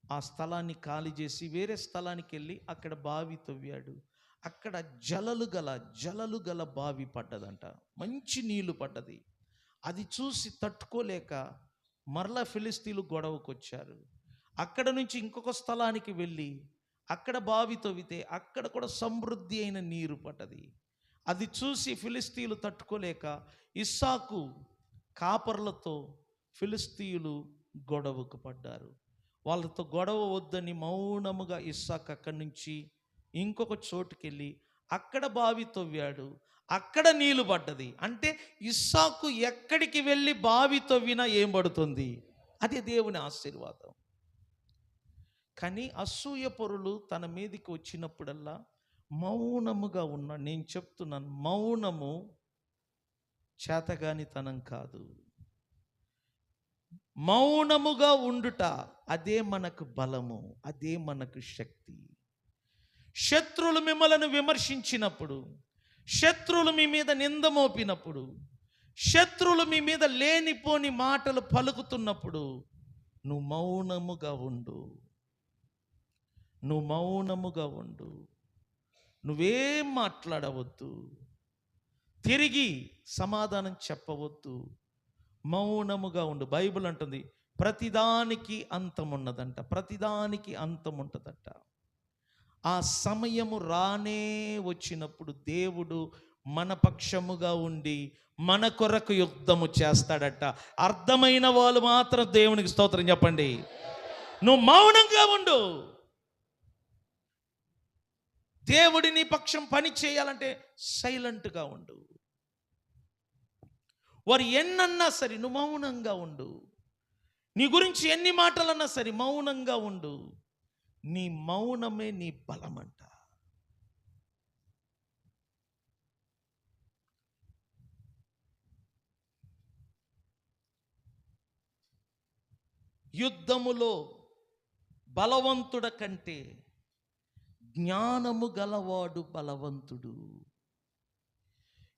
ఆ స్థలాన్ని ఖాళీ చేసి వేరే స్థలానికి వెళ్ళి అక్కడ బావి తవ్వాడు. అక్కడ జలలు గల బావి పడ్డదంట, మంచి నీళ్లు పడ్డది. అది చూసి తట్టుకోలేక మరలా ఫిలిస్తీన్లు గొడవకు వచ్చారు. అక్కడ నుంచి ఇంకొక స్థలానికి వెళ్ళి అక్కడ బావి తవ్వితే అక్కడ కూడా సమృద్ధి అయిన నీరు పడ్డది. అది చూసి ఫిలిస్తీన్లు తట్టుకోలేక ఇస్సాకు కాపర్లతో ఫిలిస్తీయులు గొడవకు పడ్డారు. వాళ్ళతో గొడవ వద్దని మౌనముగా ఇస్సాకు అక్కడి నుంచి ఇంకొక చోటుకెళ్ళి అక్కడ బావి తవ్వాడు. అక్కడ నీళ్లు పడ్డది. అంటే ఇస్సాకు ఎక్కడికి వెళ్ళి బావి తవ్వినా ఏం పడుతుంది? అది దేవుని ఆశీర్వాదం. కానీ అసూయ పరులు తన మీదకి వచ్చినప్పుడల్లా మౌనముగా ఉన్నాడు. నేను చెప్తున్నాను, మౌనము చేతగానితనం కాదు. మౌనముగా ఉండుట అదే మనకు బలము, అదే మనకు శక్తి. శత్రువులు మిమ్మలను విమర్శించినప్పుడు, శత్రువులు మీ మీద నింద మోపినప్పుడు, శత్రువులు మీ మీద లేనిపోని మాటలు పలుకుతున్నప్పుడు నువ్వు మౌనముగా ఉండు. నువ్వు మౌనముగా ఉండు. నువ్వేం మాట్లాడవద్దు, తిరిగి సమాధానం చెప్పవద్దు, మౌనముగా ఉండు. బైబిల్ అంటుంది ప్రతిదానికి అంతం ఉన్నదంట, ప్రతిదానికి అంతం ఉంటుందంట. ఆ సమయము రానే వచ్చినప్పుడు దేవుడు మన పక్షముగా ఉండి మన కొరకు యుద్ధము చేస్తాడట. అర్థమైన వాళ్ళు మాత్రం దేవునికి స్తోత్రం చెప్పండి. నువ్వు మౌనంగా ఉండు. దేవుడి నీ పక్షం పని చేయాలంటే సైలెంట్గా ఉండు. వారు ఎన్నన్నా సరే నువ్వు మౌనంగా ఉండు. నీ గురించి ఎన్ని మాటలన్నా సరే మౌనంగా ఉండు. నీ మౌనమే నీ బలమంట. యుద్ధములో బలవంతుడ కంటే జ్ఞానము గలవాడు బలవంతుడు.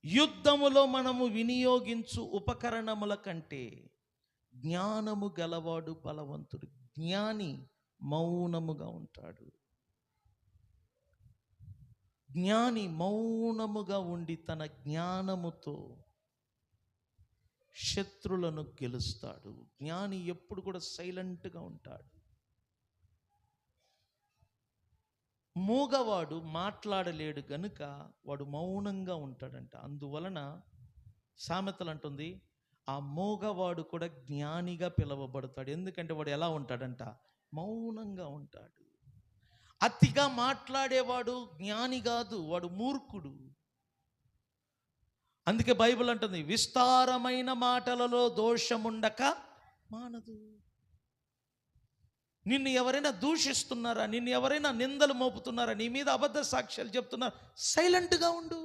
యుద్ధములో మనము వినియోగించు ఉపకరణముల కంటే జ్ఞానము గలవాడు బలవంతుడు. జ్ఞాని మౌనముగా ఉంటాడు. జ్ఞాని మౌనముగా ఉండి తన జ్ఞానముతో శత్రులను గెలుస్తాడు. జ్ఞాని ఎప్పుడు కూడా సైలెంట్గా ఉంటాడు. మూగవాడు మాట్లాడలేడు గనుక వాడు మౌనంగా ఉంటాడంట. అందువలన సామెతలు అంటుంది ఆ మూగవాడు కూడా జ్ఞానిగా పిలువబడతాడు. ఎందుకంటే వాడు ఎలా ఉంటాడంట? మౌనంగా ఉంటాడు. అతిగా మాట్లాడేవాడు జ్ఞాని కాదు, వాడు మూర్ఖుడు. అందుకే బైబిల్ అంటుంది విస్తారమైన మాటలలో దోషముండక మానదు. నిన్ను ఎవరైనా దూషిస్తున్నారా, నిన్ను ఎవరైనా నిందలు మోపుతున్నారా, నీ మీద అబద్ధ సాక్ష్యాలు చెప్తున్నారా, సైలెంట్గా ఉండు,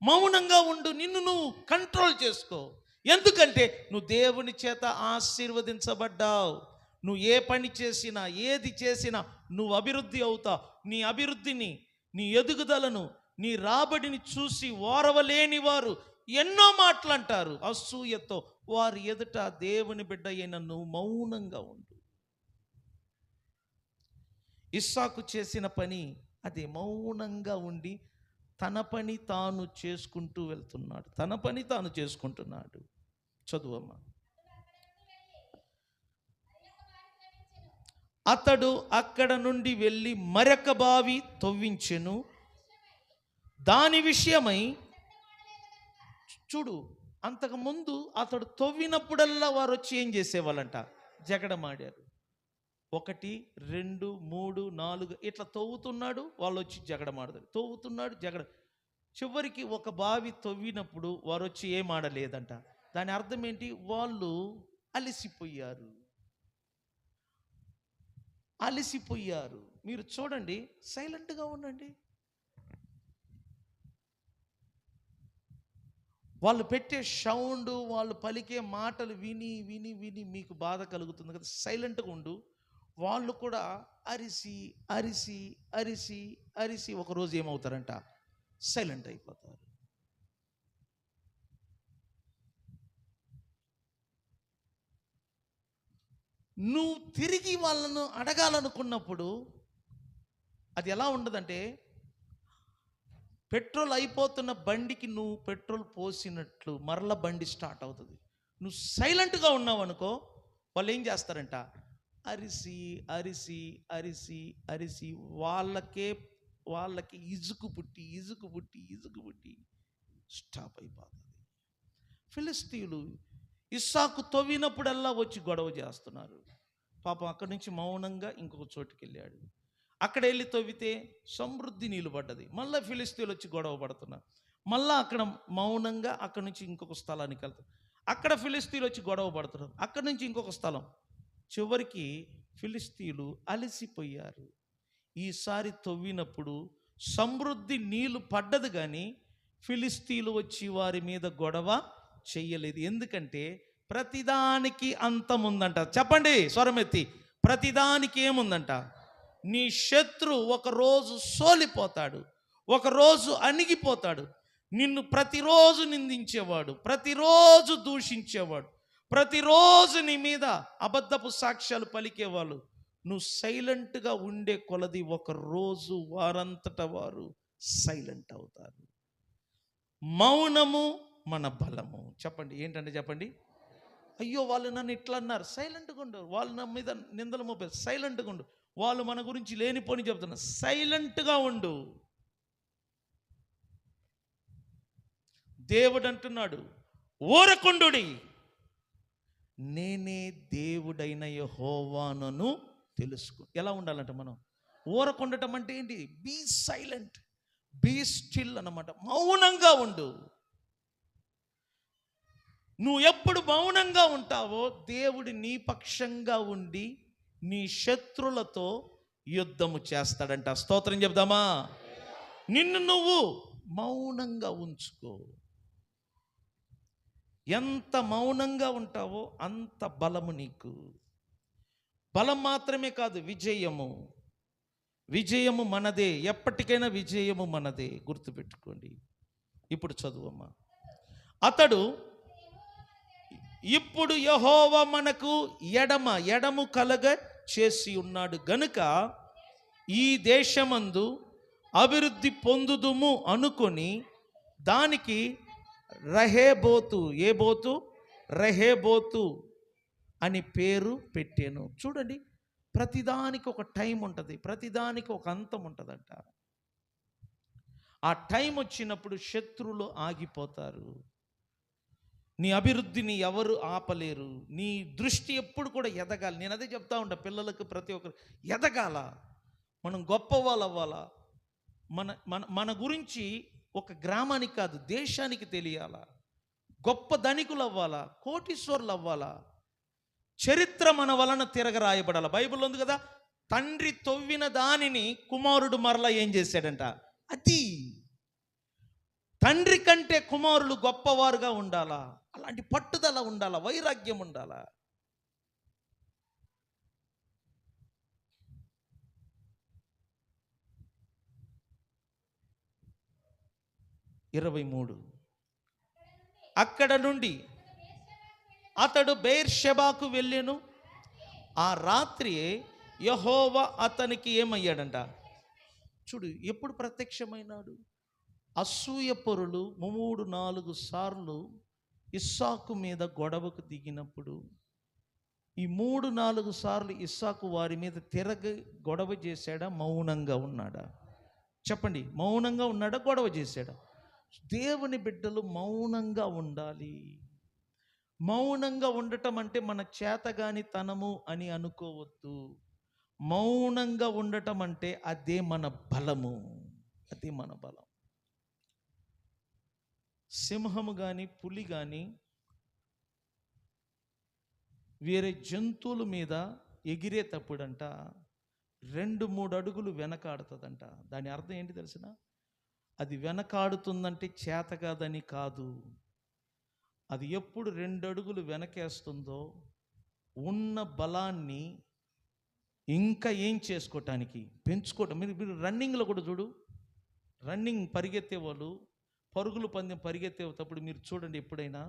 మౌనంగా ఉండు. నిన్ను నువ్వు కంట్రోల్ చేసుకో. ఎందుకంటే నువ్వు దేవుని చేత ఆశీర్వదించబడ్డావు. నువ్వు ఏ పని చేసినా ఏది చేసినా నువ్వు అభివృద్ధి అవుతావు. నీ అభివృద్ధిని, నీ ఎదుగుదలను, నీ రాబడిని చూసి ఓరవలేని వారు ఎన్నో మాటలంటారు అసూయతో. వారి ఎదుట దేవుని బిడ్డ అయిన నువ్వు మౌనంగా ఉండు. ఇస్సాకు చేసిన పని అదే, మౌనంగా ఉండి తన పని తాను చేసుకుంటూ వెళ్తున్నాడు. తన పని తాను చేసుకుంటున్నాడు. చదువమ్మా. అతడు అక్కడ నుండి వెళ్ళి మరొక బావి తవ్వించెను. దాని విషయమై చూడు, అంతకుముందు అతడు తవ్వినప్పుడల్లా వారు వచ్చి ఏం చేసేవాళ్ళంట? జగడమాడారు. 1, 2, 3, 4 ఇట్లా తవ్వుతున్నాడు, వాళ్ళు వచ్చి జగడమాడతారు. తవ్వుతున్నాడు, చివరికి ఒక బావి తవ్వినప్పుడు వారు వచ్చి ఏం ఆడలేదంట. దాని అర్థం ఏంటి? వాళ్ళు అలసిపోయారు. అలసిపోయారు. మీరు చూడండి, సైలెంట్గా ఉండండి. వాళ్ళు పెట్టే సౌండ్, వాళ్ళు పలికే మాటలు విని విని విని మీకు బాధ కలుగుతుంది కదా. సైలెంట్గా ఉండు. వాళ్ళు కూడా అరిసి అరిసి అరిసి అరిసి ఒకరోజు ఏమవుతారంట? సైలెంట్ అయిపోతారు. నువ్వు తిరిగి వాళ్ళను అడగాలనుకున్నప్పుడు అది ఎలా ఉండదంటే, పెట్రోల్ అయిపోతున్న బండికి నువ్వు పెట్రోల్ పోసినట్లు మరల బండి స్టార్ట్ అవుతుంది. నువ్వు సైలెంట్గా ఉన్నావు అనుకో, వాళ్ళు ఏం చేస్తారంట, అరిసి అరిసి అరిసి అరిసి వాళ్ళకి ఇసుకు పుట్టి స్టాప్ అయిపోతుంది. ఫిలిస్తీయులు ఇస్సాకు తవ్వినప్పుడల్లా వచ్చి గొడవ చేస్తున్నారు. పాపం అక్కడి నుంచి మౌనంగా ఇంకొక చోటుకి వెళ్ళాడు. అక్కడ వెళ్ళి తవ్వితే సమృద్ధి నీళ్ళు పడ్డది. మళ్ళీ ఫిలిస్తీయులు వచ్చి గొడవ పడుతున్నారు. మళ్ళీ అక్కడ మౌనంగా అక్కడి నుంచి ఇంకొక స్థలానికి వెళ్తారు. అక్కడ ఫిలిస్తీయులు వచ్చి గొడవ పడుతున్నారు. అక్కడి నుంచి ఇంకొక స్థలం. చివరికి ఫిలిస్తీయులు అలసిపోయారు. ఈసారి తవ్వినప్పుడు సమృద్ధి నీళ్లు పడ్డది, కానీ ఫిలిస్తీయులు వచ్చి వారి మీద గొడవ చెయ్యలేదు. ఎందుకంటే ప్రతిదానికి అంతం ఉందంట. చెప్పండి స్వరమెత్తి, ప్రతిదానికి ఏముందంట? నీ శత్రు ఒకరోజు సోలిపోతాడు, ఒకరోజు అణిగిపోతాడు. నిన్ను ప్రతిరోజు నిందించేవాడు, ప్రతిరోజు దూషించేవాడు, ప్రతిరోజు నీ మీద అబద్ధపు సాక్ష్యాలు పలికేవాళ్ళు, నువ్వు సైలెంట్గా ఉండే కొలది ఒకరోజు వారంతట వారు సైలెంట్ అవుతారు. మౌనము మన బలము. చెప్పండి ఏంటంటే, చెప్పండి. అయ్యో వాళ్ళు నన్ను ఇట్లా అన్నారు, సైలెంట్గా ఉండు. వాళ్ళు నా మీద నిందలు మోపారు, సైలెంట్గా ఉండు. వాళ్ళు మన గురించి లేనిపోని చెప్తున్నారు, సైలెంట్గా ఉండు. దేవుడు అంటున్నాడు, ఊరకుండుడి, నేనే దేవుడైన యెహోవాను తెలుసుకో. ఎలా ఉండాలంట మనం? ఊరకుండటం అంటే ఏంటి? బీ సైలెంట్, బీ స్టిల్ అన్నమాట. మౌనంగా ఉండు. నువ్వు ఎప్పుడు మౌనంగా ఉంటావో దేవుడు నీ పక్షంగా ఉండి నీ శత్రులతో యుద్ధము చేస్తాడంట. స్తోత్రం చెప్దామా? నిన్ను నువ్వు మౌనంగా ఉంచుకో. ఎంత మౌనంగా ఉంటావో అంత బలము నీకు. బలం మాత్రమే కాదు, విజయము మనదే. ఎప్పటికైనా విజయము మనదే, గుర్తుపెట్టుకోండి. ఇప్పుడు చదువమ్మా. అతడు ఇప్పుడు యెహోవా మనకు ఎడము కలగ చేసి ఉన్నాడు గనుక ఈ దేశమందు అభివృద్ధి పొందుదుము అనుకొని దానికి రహేబోతు అని పేరు పెట్టాను. చూడండి, ప్రతిదానికి ఒక టైం ఉంటుంది, ప్రతిదానికి ఒక అంతం ఉంటుందంట. ఆ టైం వచ్చినప్పుడు శత్రువులు ఆగిపోతారు. నీ అభివృద్ధిని ఎవరు ఆపలేరు. నీ దృష్టి ఎప్పుడు కూడా ఎదగాలి. నేను అదే చెప్తా ఉంటా పిల్లలకు, ప్రతి ఒక్కరు ఎదగాల. మనం గొప్ప వాళ్ళు అవ్వాలా. మన గురించి ఒక గ్రామానికి కాదు, దేశానికి తెలియాలా. గొప్ప ధనికులు అవ్వాలా, కోటీశ్వరులు అవ్వాలా. చరిత్ర మన వలన తిరగరాయబడాల. బైబిల్ ఉంది కదా, తండ్రి తవ్విన దానిని కుమారుడు మరలా ఏం చేశాడంట. అది తండ్రి కంటే కుమారులు గొప్పవారుగా ఉండాలా. అలాంటి పట్టుదల ఉండాలా, వైరాగ్యం ఉండాలా. అక్కడ నుండి అతడు బెయేర్షెబాకు వెళ్ళెను. ఆ రాత్రి యెహోవా అతనికి ఏమయ్యాడంట. చూడు, ఎప్పుడు ప్రత్యక్షమైనాడు. అసూయపరులు 3-4 సార్లు ఇస్సాకు మీద గొడవకు దిగినప్పుడు, ఈ 3-4 సార్లు ఇస్సాకు వారి మీద గొడవ చేశాడా, మౌనంగా ఉన్నాడా? చెప్పండి, మౌనంగా ఉన్నాడా, గొడవ చేశాడా? దేవుని బిడ్డలు మౌనంగా ఉండాలి. మౌనంగా ఉండటం అంటే మన చేతగాని తనము అని అనుకోవద్దు. మౌనంగా ఉండటం అంటే అదే మన బలము, అదే మన బలం. సింహము కానీ పులి కానీ వేరే జంతువుల మీద ఎగిరేటప్పుడంట 2-3 అడుగులు వెనకాడుతుందంట. దాని అర్థం ఏంటి తెలిసిన? అది వెనకాడుతుందంటే చేత కాదని కాదు. అది ఎప్పుడు 2 అడుగులు వెనకేస్తుందో ఉన్న బలాన్ని ఇంకా ఏం చేసుకోవటానికి, పెంచుకోవటం. మీరు రన్నింగ్లో కూడా చూడు, రన్నింగ్ పరిగెత్తే వాళ్ళు, పరుగులు పందెం పరిగెత్తేటప్పుడు మీరు చూడండి, ఎప్పుడైనా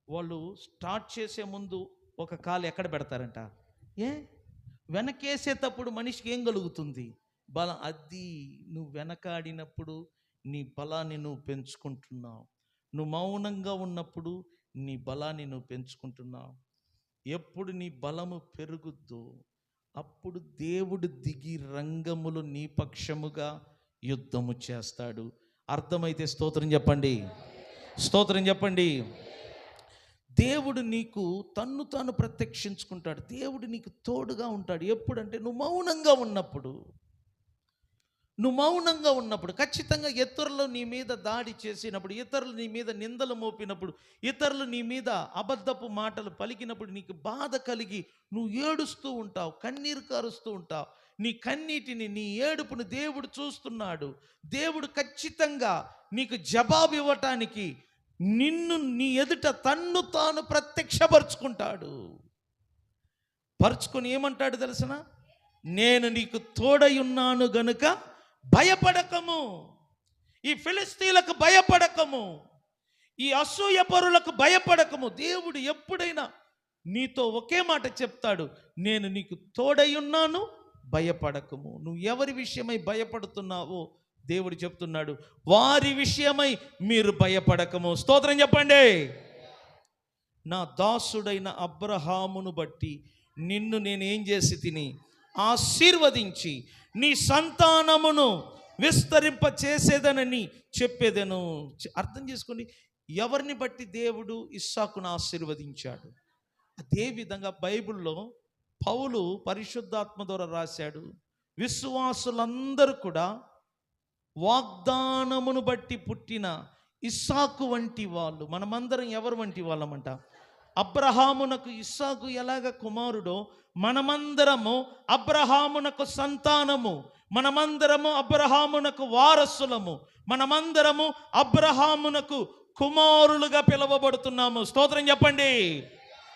వాళ్ళు స్టార్ట్ చేసే ముందు ఒక కాలు ఎక్కడ పెడతారంట? వెనకేసేటప్పుడు మనిషికి ఏం కలుగుతుంది? బలం. అది నువ్వు వెనకాడినప్పుడు నీ బలాన్ని నువ్వు పెంచుకుంటున్నావు. నువ్వు మౌనంగా ఉన్నప్పుడు నీ బలాన్ని నువ్వు పెంచుకుంటున్నావు. ఎప్పుడు నీ బలము పెరుగుద్దో అప్పుడు దేవుడు దిగి రంగములు నీ పక్షముగా యుద్ధము చేస్తాడు. అర్థమైతే స్తోత్రం చెప్పండి, స్తోత్రం చెప్పండి. దేవుడు నీకు తన్ను తాను ప్రత్యక్షించుకుంటాడు. దేవుడు నీకు తోడుగా ఉంటాడు. ఎప్పుడంటే నువ్వు మౌనంగా ఉన్నప్పుడు. నువ్వు మౌనంగా ఉన్నప్పుడు ఖచ్చితంగా ఇతరులు నీ మీద దాడి చేసినప్పుడు, ఇతరులు నీ మీద నిందలు మోపినప్పుడు, ఇతరులు నీ మీద అబద్ధపు మాటలు పలికినప్పుడు నీకు బాధ కలిగి నువ్వు ఏడుస్తూ ఉంటావు, కన్నీరు కారుస్తూ ఉంటావు. నీ కన్నీటిని, నీ ఏడుపును దేవుడు చూస్తున్నాడు. దేవుడు ఖచ్చితంగా నీకు జవాబు ఇవ్వటానికి నిన్ను నీ ఎదుట తన్ను తాను ప్రత్యక్షపరుచుకుంటాడు. పరుచుకొని ఏమంటాడు తెలుసనా? నేను నీకు తోడై ఉన్నాను గనుక భయపడకము. ఈ ఫిలిస్తీన్లకు భయపడకము, ఈ అసూయపరులకు భయపడకము. దేవుడు ఎప్పుడైనా నీతో ఒకే మాట చెప్తాడు, నేను నీకు తోడై ఉన్నాను, భయపడకము. నువ్వు ఎవరి విషయమై భయపడుతున్నావో దేవుడు చెప్తున్నాడు, వారి విషయమై మీరు భయపడకము. స్తోత్రం చెప్పండి. నా దాసుడైన అబ్రహామును బట్టి నిన్ను నేనేం చేసి తిని ఆశీర్వదించి నీ సంతానమును విస్తరింప చేసేదనని చెప్పేదను. అర్థం చేసుకోండి, ఎవరిని బట్టి దేవుడు ఇస్సాకును ఆశీర్వదించాడు. అదే విధంగా బైబిల్లో పౌలు పరిశుద్ధాత్మ ద్వారా రాశాడు, విశ్వాసులందరూ కూడా వాగ్దానమును బట్టి పుట్టిన ఇస్సాకు వంటి వాళ్ళు. మనమందరం ఎవరు వంటి వాళ్ళమంట? అబ్రహామునకు ఇస్సాకు ఎలాగ కుమారుడో మనమందరము అబ్రహామునకు సంతానము, మనమందరము అబ్రహామునకు వారసులము, మనమందరము అబ్రహామునకు కుమారులుగా పిలువబడుతున్నాము. స్తోత్రం చెప్పండి.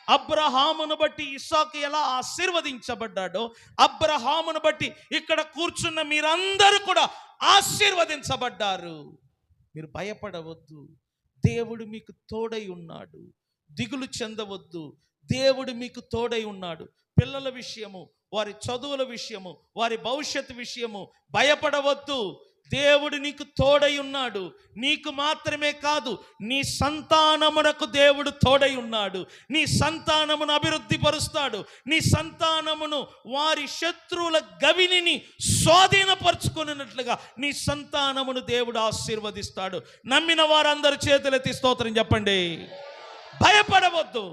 అబ్రహామును బట్టి ఇస్సాకు ఎలా ఆశీర్వదించబడ్డాడో, అబ్రహామును బట్టి ఇక్కడ కూర్చున్న మీరందరూ కూడా ఆశీర్వదించబడ్డారు. మీరు భయపడవద్దు, దేవుడు మీకు తోడై ఉన్నాడు. దిగులు చెందవద్దు, దేవుడు మీకు తోడై ఉన్నాడు. పిల్లల విషయము, వారి చదువుల విషయము, వారి భవిష్యత్తు విషయము భయపడవద్దు. దేవుడు నీకు తోడై ఉన్నాడు. నీకు మాత్రమే కాదు, నీ సంతానమునకు దేవుడు తోడై ఉన్నాడు. నీ సంతానమును అభివృద్ధి పరుస్తాడు. నీ సంతానమును వారి శత్రువుల గవిని స్వాధీనపరుచుకున్నట్లుగా నీ సంతానమును దేవుడు ఆశీర్వదిస్తాడు. నమ్మిన వారందరూ చేతులెత్తి స్తోత్రం చెప్పండి. భయపడవద్దు.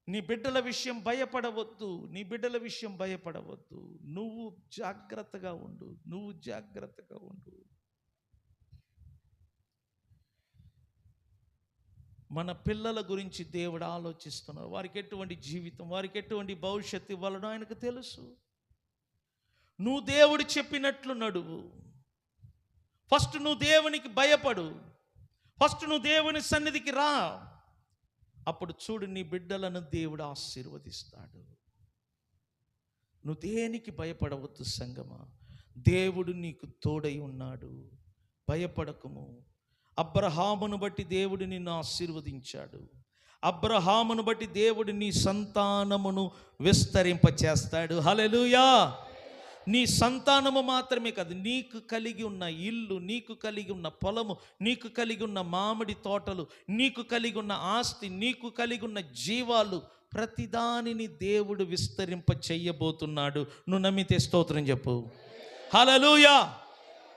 నీ బిడ్డల విషయం భయపడవద్దు, నీ బిడ్డల విషయం భయపడవద్దు. నువ్వు జాగ్రత్తగా ఉండు, నువ్వు జాగ్రత్తగా ఉండు. మన పిల్లల గురించి దేవుడు ఆలోచిస్తున్నారు. వారికి ఎటువంటి జీవితం, వారికి ఎటువంటి భవిష్యత్తు ఇవ్వాలని ఆయనకు తెలుసు. నువ్వు దేవుడు చెప్పినట్లు నడువు. ఫస్ట్ నువ్వు దేవునికి భయపడు. ఫస్ట్ నువ్వు దేవుని సన్నిధికి రా. అప్పుడు చూడు, నీ బిడ్డలను దేవుడు ఆశీర్వదిస్తాడు. నువ్వు దేనికి భయపడవద్దు సంగమా. దేవుడు నీకు తోడై ఉన్నాడు, భయపడకము. అబ్రహామును బట్టి దేవుడు నిన్ను ఆశీర్వదించాడు. అబ్రహామును బట్టి దేవుడు నీ సంతానమును విస్తరింపచేస్తాడు. హల్లెలూయా. నీ సంతానము మాత్రమే కాదు, నీకు కలిగి ఉన్న ఇల్లు, నీకు కలిగి ఉన్న పొలము, నీకు కలిగి ఉన్న మామిడి తోటలు, నీకు కలిగి ఉన్న ఆస్తి, నీకు కలిగి ఉన్న జీవాలు, ప్రతిదానిని దేవుడు విస్తరింప చెయ్యబోతున్నాడు. నువ్వు నమ్మితే స్తోత్రం చెప్పు. హల్లెలూయా.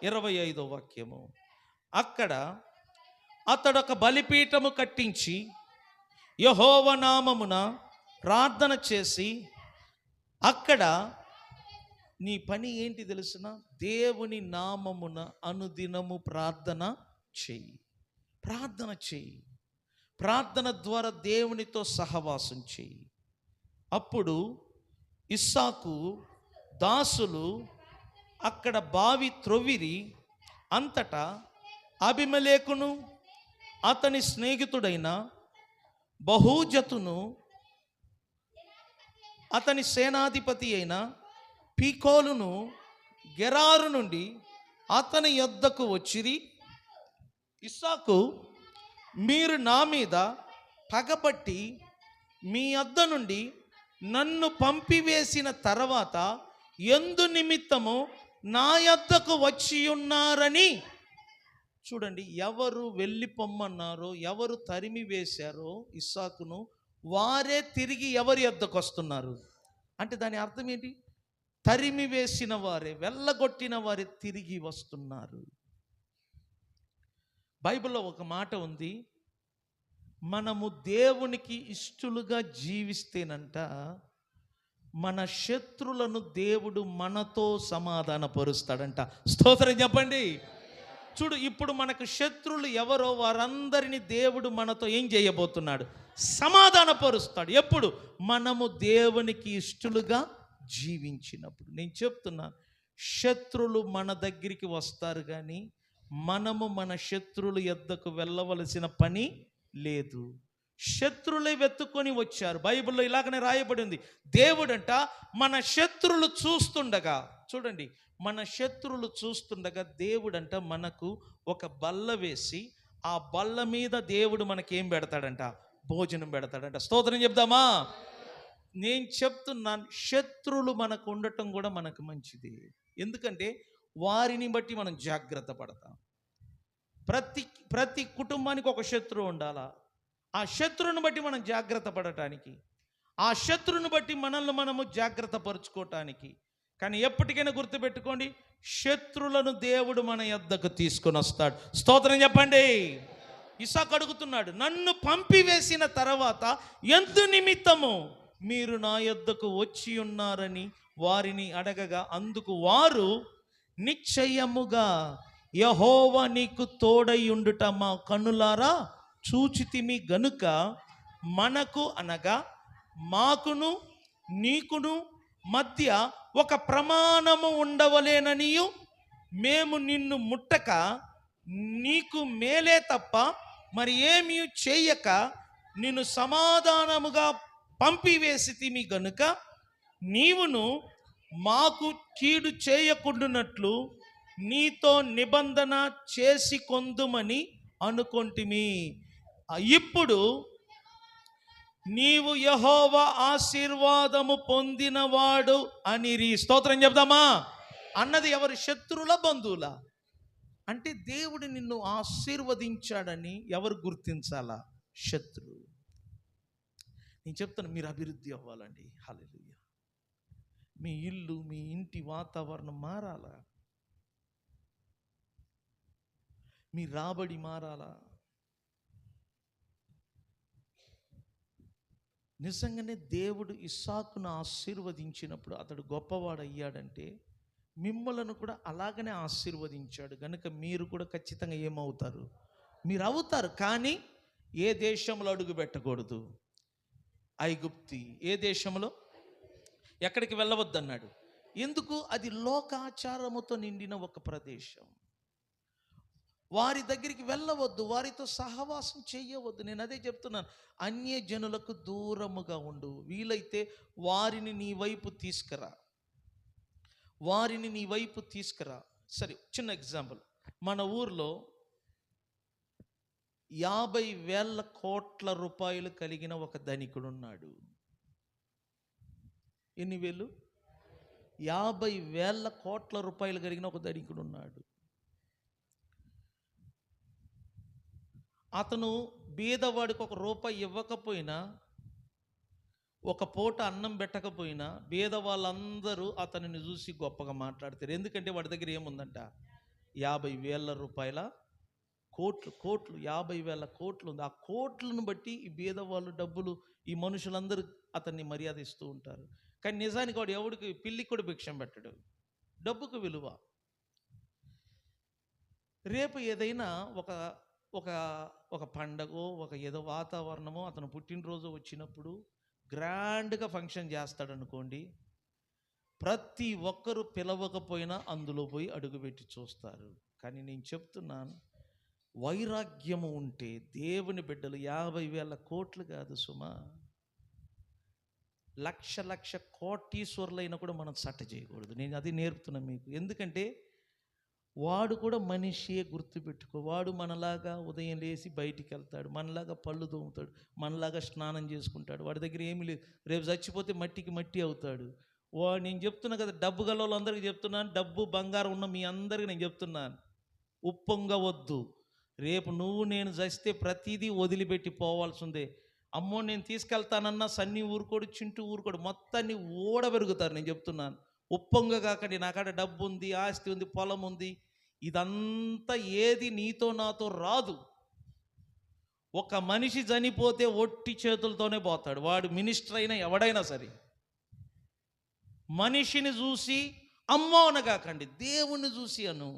25వ వాక్యము. అక్కడ అతడొక బలిపీఠము కట్టించి యెహోవా నామమున ప్రార్థన చేసి, అక్కడ నీ పని ఏంటి తెలుసునా? దేవుని నామమున అనుదినము ప్రార్థన చెయ్యి. ప్రార్థన చెయ్యి. ప్రార్థన ద్వారా దేవునితో సహవాసం చెయ్యి. అప్పుడు ఇస్సాకు దాసులు అక్కడ బావి త్రొవ్విరి. అంతటా అబీమెలెకును అతని స్నేహితుడైన బహూజతును అతని సేనాధిపతి అయిన పీకోలును గెరారు నుండి అతని యొద్దకు వచ్చిరి. ఇస్సాకు, మీరు నా మీద పగపట్టి మీ యొద్ద నుండి నన్ను పంపివేసిన తర్వాత ఎందు నిమిత్తము నా యొద్దకు వచ్చి ఉన్నారని. చూడండి, ఎవరు వెళ్ళి పొమ్మన్నారో, ఎవరు తరిమి వేశారో ఇస్సాకును, వారే తిరిగి ఎవరి యొద్దకు వస్తున్నారు అంటే దాని అర్థం ఏంటి? తరిమి వేసిన వారే, వెళ్ళగొట్టిన వారే తిరిగి వస్తున్నారు. బైబిల్లో ఒక మాట ఉంది, మనము దేవునికి ఇష్టలుగా జీవిస్తేనంట మన శత్రులను దేవుడు మనతో సమాధానపరుస్తాడంట. స్తోత్రం చెప్పండి. చూడు, ఇప్పుడు మనకు శత్రులు ఎవరో వారందరినీ దేవుడు మనతో ఏం చేయబోతున్నాడు? సమాధానపరుస్తాడు. ఎప్పుడు? మనము దేవునికి ఇష్టలుగా జీవించినప్పుడు. నేను చెప్తున్నాను, శత్రులు మన దగ్గరికి వస్తారు కానీ మనము మన శత్రువుల యొద్దకు వెళ్ళవలసిన పని లేదు. శత్రులే వెతుక్కొని వచ్చారు. బైబిల్లో ఇలాగనే రాయబడి ఉంది, దేవుడంట మన శత్రులు చూస్తుండగా, చూడండి, మన శత్రులు చూస్తుండగా దేవుడంట మనకు ఒక బల్ల వేసి ఆ బల్ల మీద దేవుడు మనకేం పెడతాడంట? భోజనం పెడతాడంట. స్తోత్రం చెప్దామా? నేను చెప్తున్నాను, శత్రులు మనకు ఉండటం కూడా మనకు మంచిది. ఎందుకంటే వారిని బట్టి మనం జాగ్రత్త పడతాం. ప్రతి కుటుంబానికి ఒక శత్రువు ఉండాలా. ఆ శత్రువుని బట్టి మనం జాగ్రత్త పడటానికి, ఆ శత్రువుని బట్టి మనల్ని మనము జాగ్రత్త పరుచుకోవటానికి. కానీ ఎప్పటికైనా గుర్తుపెట్టుకోండి, శత్రులను దేవుడు మన యొద్దకు తీసుకొని వస్తాడు. స్తోత్రం చెప్పండి. ఇస్సాకు అడుగుతున్నాడు, నన్ను పంపివేసిన తర్వాత ఎందు నిమిత్తము మీరు నా యొద్దకు వచ్చి ఉన్నారని వారిని అడగగా, అందుకు వారు, నిశ్చయముగా యెహోవా నీకు తోడై ఉండుట మా కన్నులారా చూచితిమి గనుక మనకు, అనగా మాకును నీకును మధ్య ఒక ప్రమాణము ఉండవలేననియు, మేము నిన్ను ముట్టక నీకు మేలే తప్ప మరి ఏమీ చేయక నిన్ను సమాధానముగా పంపివేసితిమి గనుక నీవును మాకు కీడు చేయకుండునట్లు నీతో నిబంధన చేసి కొందుమని అనుకొంటిమి. ఇప్పుడు నీవు యెహోవా ఆశీర్వాదము పొందినవాడు అనిరి. స్తోత్రం చెప్దామా? అన్నది ఎవరు? శత్రుల బంధువుల. అంటే దేవుడు నిన్ను ఆశీర్వదించాడని ఎవరు గుర్తించాలా? శత్రువు. నేను చెప్తాను, మీరు అభివృద్ధి అవ్వాలండి. హల్లెలూయా. మీ ఇల్లు, మీ ఇంటి వాతావరణం మారాలా, మీ రాబడి మారాలా. నిజంగానే దేవుడు ఇస్సాకును ఆశీర్వదించినప్పుడు అతడు గొప్పవాడయ్యాడంటే మిమ్మలను కూడా అలాగనే ఆశీర్వదించాడు. కనుక మీరు కూడా ఖచ్చితంగా ఏమవుతారు? మీరు అవుతారు. కానీ ఏ దేశంలో అడుగు పెట్టకూడదు? ఐగుప్తి. ఏ దేశంలో? ఎక్కడికి వెళ్ళవద్దన్నాడు? ఎందుకు? అది లోకాచారముతో నిండిన ఒక ప్రదేశం. వారి దగ్గరికి వెళ్ళవద్దు, వారితో సహవాసం చేయవద్దు. నేను అదే చెప్తున్నాను, అన్యజనులకు దూరముగా ఉండు. వీలైతే వారిని నీ వైపు తీసుకురా, వారిని నీ వైపు తీసుకురా. సరే, చిన్న ఎగ్జాంపుల్. మన ఊర్లో 50,000 కోట్ల రూపాయలు కలిగిన ఒక ధనికుడు ఉన్నాడు. ఎన్ని వేలు? 50,000 కోట్ల రూపాయలు కలిగిన ఒక ధనికుడు ఉన్నాడు. అతను బీదవాడికి ఒక రూపాయి ఇవ్వకపోయినా, ఒక పూట అన్నం పెట్టకపోయినా బీద వాళ్ళందరూ అతనిని చూసి గొప్పగా మాట్లాడతారు. ఎందుకంటే వాడి దగ్గర ఏముందంట? 50,000 రూపాయల కోట్లు. 50,000 కోట్లు ఉంది. ఆ కోట్లను బట్టి ఈ బీదవాళ్ళు డబ్బులు, ఈ మనుషులందరూ అతన్ని మర్యాద ఇస్తూ ఉంటారు. కానీ నిజానికి వాడు ఎవడికి, పిల్లికి కూడా భిక్షం పెట్టడు. డబ్బుకు విలువ. రేపు ఏదైనా ఒక పండగో, ఒక ఏదో వాతావరణమో, అతను పుట్టినరోజు వచ్చినప్పుడు గ్రాండ్గా ఫంక్షన్ చేస్తాడనుకోండి, ప్రతి ఒక్కరు పిలవకపోయినా అందులో పోయి అడుగుపెట్టి చూస్తారు. కానీ నేను చెప్తున్నాను, వైరాగ్యము ఉంటే దేవుని బిడ్డలు 50,000 కోట్లు కాదు సుమా, లక్ష కోటీశ్వరులైనా కూడా మనం సట్ట చేయకూడదు. నేను అది నేర్పుతున్నాను మీకు. ఎందుకంటే వాడు కూడా మనిషియే, గుర్తుపెట్టుకో. వాడు మనలాగా ఉదయం లేచి బయటికి వెళ్తాడు, మనలాగా పళ్ళు తోముతాడు, మనలాగా స్నానం చేసుకుంటాడు. వాడి దగ్గర ఏమీ లేదు. రేపు చచ్చిపోతే మట్టికి మట్టి అవుతాడు. నేను చెప్తున్నా కదా, డబ్బు గల వాళ్ళందరికీ చెప్తున్నాను, డబ్బు బంగారం ఉన్న మీ అందరికీ నేను చెప్తున్నాను, ఉప్పొంగవద్దు. రేపు నువ్వు నేను చస్తే ప్రతిదీ వదిలిపెట్టి పోవాల్సిందే. అమ్మో నేను తీసుకెళ్తానన్నా సన్ని ఊరుకోడు, చింటూ ఊరుకోడు, మొత్తాన్ని ఊడబెరుగుతారు. నేను చెప్తున్నాను, ఉప్పొంగ కాకండి. నాకాడ డబ్బు ఉంది, ఆస్తి ఉంది, పొలం ఉంది, ఇదంతా ఏది నీతో నాతో రాదు. ఒక మనిషి చనిపోతే ఒట్టి చేతులతోనే పోతాడు. వాడు మినిస్టర్ అయినా ఎవడైనా సరే. మనిషిని చూసి అమ్మో అనగాకండి, దేవుణ్ణి చూసి అను.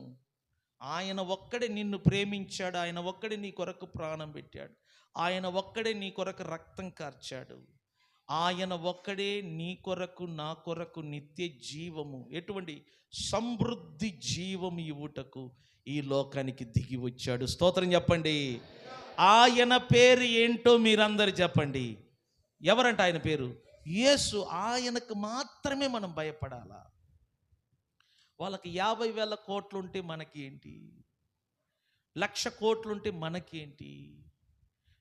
ఆయన ఒక్కడే నిన్ను ప్రేమించాడు, ఆయన ఒక్కడే నీ కొరకు ప్రాణం పెట్టాడు, ఆయన ఒక్కడే నీ కొరకు రక్తం కార్చాడు, ఆయన ఒక్కడే నీ కొరకు నా కొరకు నిత్య జీవము, ఎటువంటి సమృద్ధి జీవము ఇవ్వుటకు ఈ లోకానికి దిగి వచ్చాడు. స్తోత్రం చెప్పండి. ఆయన పేరు ఏంటో మీరందరూ చెప్పండి. ఎవరంట ఆయన పేరు? యేసు. ఆయనకు మాత్రమే మనం భయపడాలా. వాళ్ళకి 50,000 కోట్లుంటే మనకి ఏంటి, 1,00,000 కోట్లుంటే మనకేంటి,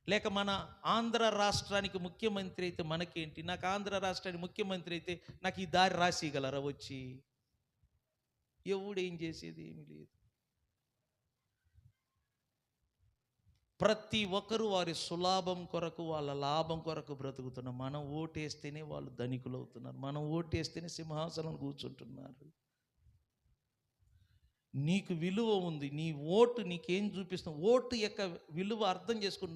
లేక మన ఆంధ్ర రాష్ట్రానికి ముఖ్యమంత్రి అయితే మనకేంటి. నాకు ఆంధ్ర రాష్ట్రానికి ముఖ్యమంత్రి అయితే నాకు ఈ దారి రాసిగలరా వచ్చి? ఎవడేం చేసేది ఏమీ లేదు. ప్రతి ఒక్కరూ వారి సులాభం కొరకు, వాళ్ళ లాభం కొరకు బ్రతుకుతున్నారు. మనం ఓటేస్తేనే వాళ్ళు ధనికులు అవుతున్నారు, మనం ఓటేస్తేనే సింహాసనం కూర్చుంటున్నారు. నీకు విలువ ఉంది, నీ ఓటు నీకేం చూపిస్తుంది, ఓటు యొక్క విలువ అర్థం చేసుకో.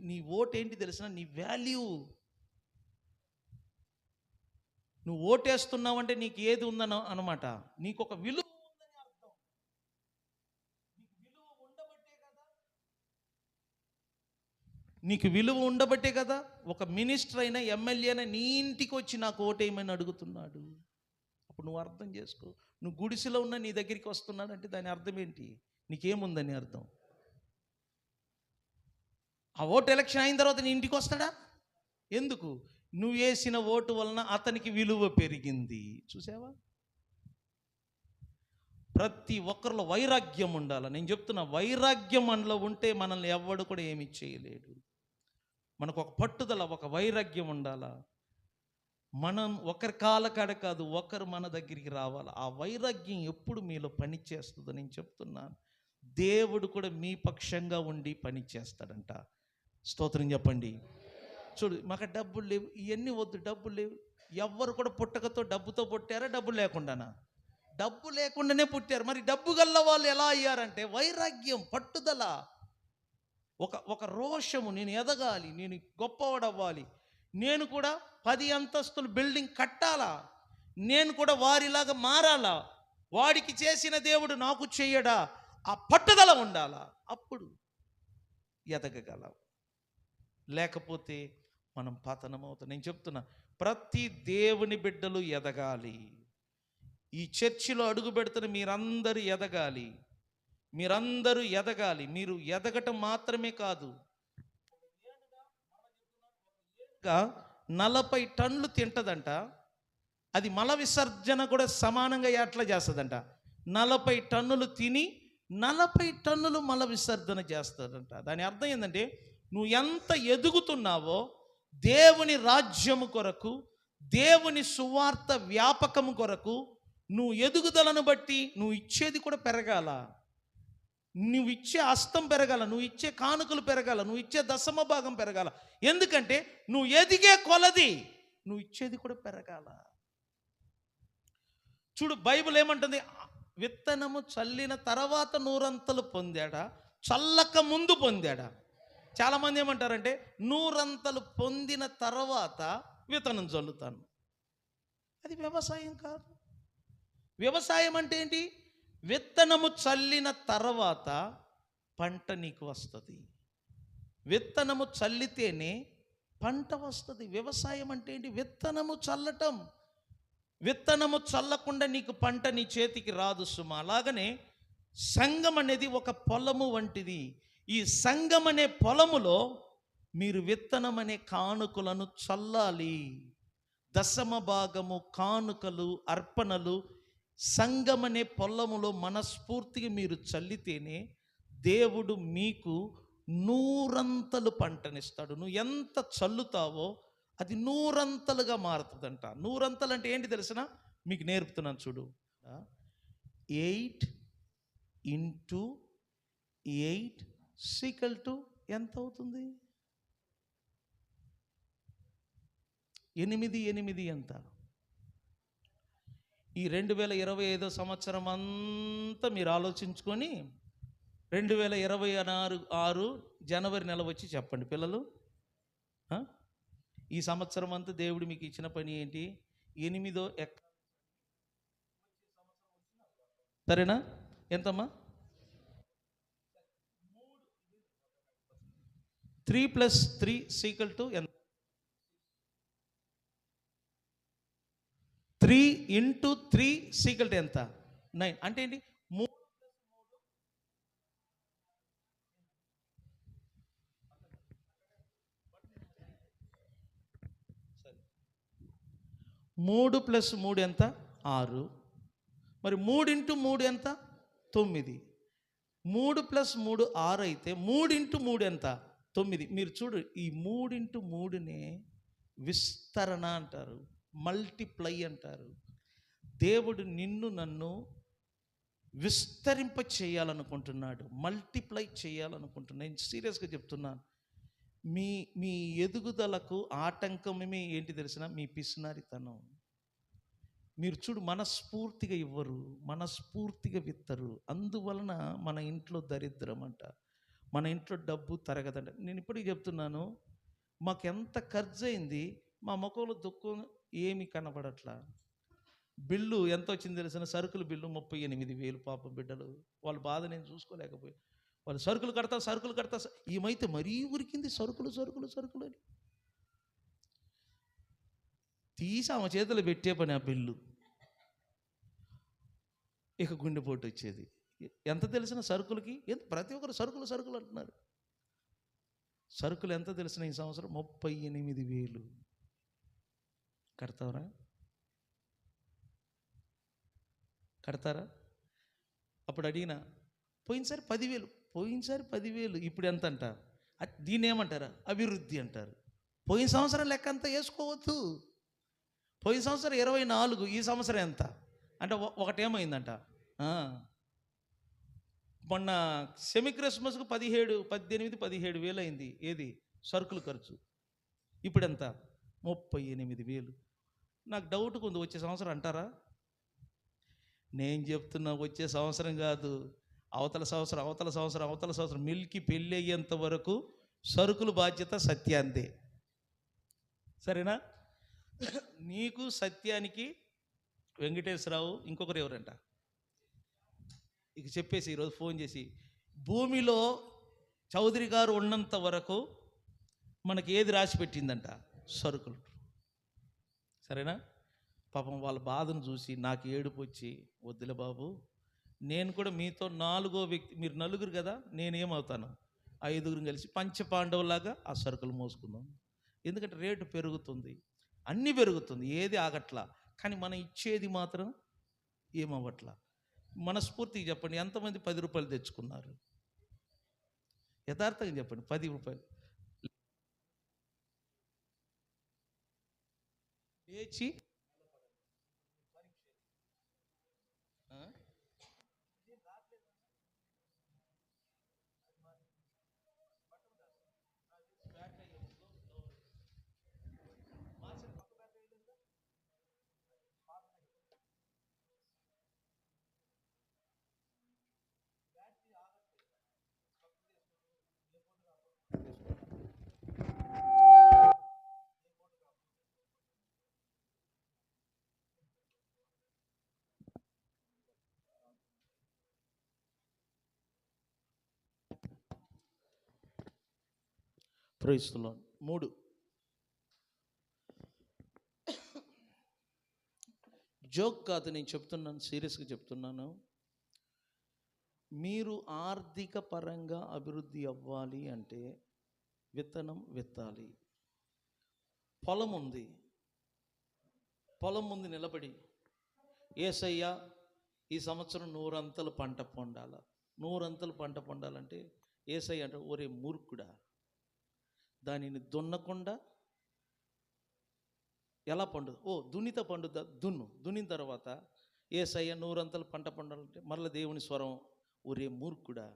నీ ఓటు ఏంటి తెలిసిన, నీ వాల్యూ. నువ్వు ఓటేస్తున్నావంటే నీకు ఏది ఉందని అనమాట, నీకు ఒక విలువ ఉందని అర్థం. నీకు విలువ ఉండబట్టే కదా, నీకు విలువ ఉండబట్టే కదా ఒక మినిస్టర్ అయినా ఎమ్మెల్యే అయినా నీ ఇంటికి వచ్చి నాకు ఓటేయమని అడుగుతున్నాడు. అప్పుడు నువ్వు అర్థం చేసుకో. నువ్వు గుడిసెలో ఉన్న నీ దగ్గరికి వస్తున్నాడు అంటే దాని అర్థం ఏంటి, నీకేముందని అర్థం. ఆ ఓటు ఎలక్షన్ అయిన తర్వాత నీ ఇంటికి వస్తాడా? ఎందుకు? నువ్వు వేసిన ఓటు వలన అతనికి విలువ పెరిగింది. చూసావా? ప్రతి ఒక్కరిలో వైరాగ్యం ఉండాలి. నేను చెప్తున్నా, వైరాగ్యం మనలో ఉంటే మనల్ని ఎవ్వడు కూడా ఏమి చేయలేడు. మనకు ఒక పట్టుదల, ఒక వైరాగ్యం ఉండాలా. మనం ఒకరి కాలకాడ కాదు, ఒకరు మన దగ్గరికి రావాలి. ఆ వైరాగ్యం ఎప్పుడు మీలో పని చేస్తుందో నేను చెప్తున్నాను. దేవుడు కూడా మీ పక్షంగా ఉండి పని చేస్తాడంట. స్తోత్రం చెప్పండి. చూడు, మాకు డబ్బులు లేవు, ఇవన్నీ వద్దు, డబ్బులు లేవు. ఎవ్వరు కూడా పుట్టకతో డబ్బుతో పుట్టారా, డబ్బు లేకుండానా? డబ్బు లేకుండానే పుట్టారు. మరి డబ్బు గల్ల వాళ్ళు ఎలా అయ్యారంటే వైరాగ్యం, పట్టుదల, ఒక రోషము. నేను ఎదగాలి, నేను గొప్పవాడవ్వాలి, నేను కూడా 10 అంతస్తుల బిల్డింగ్ కట్టాలా, నేను కూడా వారిలాగా మారాలా, వాడికి చేసిన దేవుడు నాకు చెయ్యడా, ఆ పట్టుదల ఉండాలా. అప్పుడు ఎదగగలం. లేకపోతే మనం పతనమవుతాం. నేను చెప్తున్నా, ప్రతి దేవుని బిడ్డలు ఎదగాలి. ఈ చర్చిలో అడుగు పెడుతున్న మీరందరూ ఎదగాలి, మీరందరూ ఎదగాలి. మీరు ఎదగటం మాత్రమే కాదు, 40 టన్నులు తింటదంట. అది మల విసర్జన కూడా సమానంగా ఎట్లా చేస్తుందంట. 40 టన్నులు తిని 40 టన్నులు మల విసర్జన చేస్తుందంట. దాని అర్థం ఏంటంటే, నువ్వు ఎంత ఎదుగుతున్నావో దేవుని రాజ్యము కొరకు, దేవుని సువార్త వ్యాపకము కొరకు, నువ్వు ఎదుగుదలను బట్టి నువ్వు ఇచ్చేది కూడా పెరగాల. నువ్వు ఇచ్చే హస్తం పెరగాల, నువ్వు ఇచ్చే కానుకలు పెరగాల, నువ్వు ఇచ్చే దశమ భాగం పెరగాల. ఎందుకంటే నువ్వు ఎదిగే కొలది నువ్వు ఇచ్చేది కూడా పెరగాల. చూడు, బైబిల్ ఏమంటుంది, విత్తనము చల్లిన తర్వాత 100 అంతలు పొందాడా, చల్లక ముందు పొందాడా? చాలామంది ఏమంటారంటే 100 అంతలు పొందిన తర్వాత విత్తనం చల్లుతాను. అది వ్యవసాయం కాదు. వ్యవసాయం అంటే ఏంటి? విత్తనము చల్లిన తర్వాత పంట నీకు వస్తుంది. విత్తనము చల్లితేనే పంట వస్తుంది. వ్యవసాయం అంటే ఏంటి? విత్తనము చల్లటం. విత్తనము చల్లకుండా నీకు పంట నీ చేతికి రాదు సుమా. అలాగనే సంఘం అనేది ఒక పొలము వంటిది. ఈ సంఘం అనే పొలములో మీరు విత్తనం అనే కానుకలను చల్లాలి. దశమ భాగము, కానుకలు, అర్పణలు సంఘమనే పొలములో మనస్ఫూర్తిగా మీరు చల్లితేనే దేవుడు మీకు నూరంతలు పంటనిస్తాడు. నువ్వు ఎంత చల్లుతావో అది నూరంతలుగా మారుతుందంట. నూరంతలు అంటే ఏంటి తెలిసిన? మీకు నేర్పుతున్నాను చూడు. 8 into 8 = ఎంత అవుతుంది? 8 8 ఎంత? ఈ 2025 సంవత్సరం అంతా మీరు ఆలోచించుకొని 2026 జనవరి నెల వచ్చి చెప్పండి పిల్లలు. ఈ సంవత్సరం అంతా దేవుడు మీకు ఇచ్చిన పని ఏంటి? 8వ సరేనా? ఎంతమ్మా? 3 + 3 = ఎంత? 3 × 3 = ఎంత? 9. అంటే ఏంటి? 3 + 3 ఎంత? 6. మరి 3 × 3 ఎంత? 9. 3 + 3 6 అయితే 3 × 3 ఎంత? 9. మీరు చూడు, ఈ 3 × 3నే విస్తరణ అంటారు, మల్టిప్లై అంటారు. దేవుడు నిన్ను నన్ను విస్తరింప చేయాలనుకుంటున్నాడు, మల్టిప్లై చేయాలనుకుంటున్నాడు. నేను సీరియస్గా చెప్తున్నాను. మీ మీ ఎదుగుదలకు ఆటంకమే ఏంటి తెలిసిన? మీ పిసినారితనం. మీరు చూడు, మనస్ఫూర్తిగా ఇవ్వరు, మనస్ఫూర్తిగా విత్తరు. అందువలన మన ఇంట్లో దరిద్రం అంట, మన ఇంట్లో డబ్బు తరగదంట. నేను ఇప్పటికీ చెప్తున్నాను, మాకు ఎంత ఖర్చు అయింది, మా ముఖంలో దుఃఖం ఏమి కనబడట్లా. బిల్లు ఎంత వచ్చింది తెలిసిన? సరుకుల బిల్లు 38,000. పాపం బిడ్డలు, వాళ్ళ బాధ నేను చూసుకోలేకపోయి, వాళ్ళు సరుకులు కడతా ఏమైతే మరీ ఉరికింది, సరుకులు అని తీసి ఆమె చేతులు పెట్టే పని ఆ బిల్లు. ఇక గుండెపోటు వచ్చేది. ఎంత తెలిసిన సరుకులకి? ప్రతి ఒక్కరు సరుకులు అంటున్నారు. సరుకులు ఎంత తెలిసిన? ఈ సంవత్సరం 38,000. కడతారా? అప్పుడు అడిగిన, పోయినసారి 10,000, ఇప్పుడు ఎంత అంట? దీన్ని ఏమంటారా? అభివృద్ధి అంటారు. పోయిన సంవత్సరం లెక్క అంతా వేసుకోవద్దు. పోయిన సంవత్సరం 24, ఈ సంవత్సరం ఎంత అంటే ఒకటేమైందంట. మొన్న సెమీ క్రిస్మస్కు 17,000 అయింది. ఏది? సరుకులు ఖర్చు. ఇప్పుడు ఎంత? 38,000. నాకు డౌట్గా ఉంది, వచ్చే సంవత్సరం అంటారా? నేను చెప్తున్నా, వచ్చే సంవత్సరం కాదు, అవతల సంవత్సరం మిల్కి పెళ్ళి అయ్యేంత వరకు సరుకులు బాధ్యత సత్యాందే. సరేనా? నీకు, సత్యానికి, వెంకటేశ్వరరావు, ఇంకొకరు ఎవరంట ఇక చెప్పేసి ఈరోజు ఫోన్ చేసి, భూమిలో చౌదరి గారు ఉన్నంత వరకు మనకి ఏది రాసి పెట్టిందంట? సరుకులు. సరేనా? పాపం వాళ్ళ బాధను చూసి నాకు ఏడుపు వచ్చి, వద్దులే బాబు, నేను కూడా మీతో 4వ వ్యక్తి, మీరు నలుగురు కదా, నేనేమవుతాను? 5గురు కలిసి పంచపాండవులాగా ఆ సరుకులు మోసుకుందాం. ఎందుకంటే రేటు పెరుగుతుంది, అన్నీ పెరుగుతుంది, ఏది ఆగట్లా. కానీ మనం ఇచ్చేది మాత్రం ఏమవ్వట్లా. మనస్ఫూర్తిగా చెప్పండి, ఎంతమంది 10 రూపాయలు తెచ్చుకున్నారు? యథార్థంగా చెప్పండి, 10 రూపాయలు లేచి ప్రయత్నిస్తున్నాను. 3 జోక్ కాదు, నేను చెప్తున్నాను, సీరియస్గా చెప్తున్నాను. మీరు ఆర్థిక పరంగా అభివృద్ధి అవ్వాలి అంటే విత్తనం విత్తాలి. పొలం ఉంది, పొలం ముందు నిలబడి, యేసయ్యా ఈ సంవత్సరం 100 అంతలు పంట పొందాల, 100 అంతలు పంట పొందాలంటే యేసయ్య అంటే, ఒరే మూర్ఖుడా, దానిని దున్నకుండా ఎలా పండు? దున్నిత పండుద్దా? దున్నిన తర్వాత యేసయ్య 100 అంతలు పంట పొందాలంటే మరలా దేవుని స్వరం, ఒరే మూర్ఖుడా,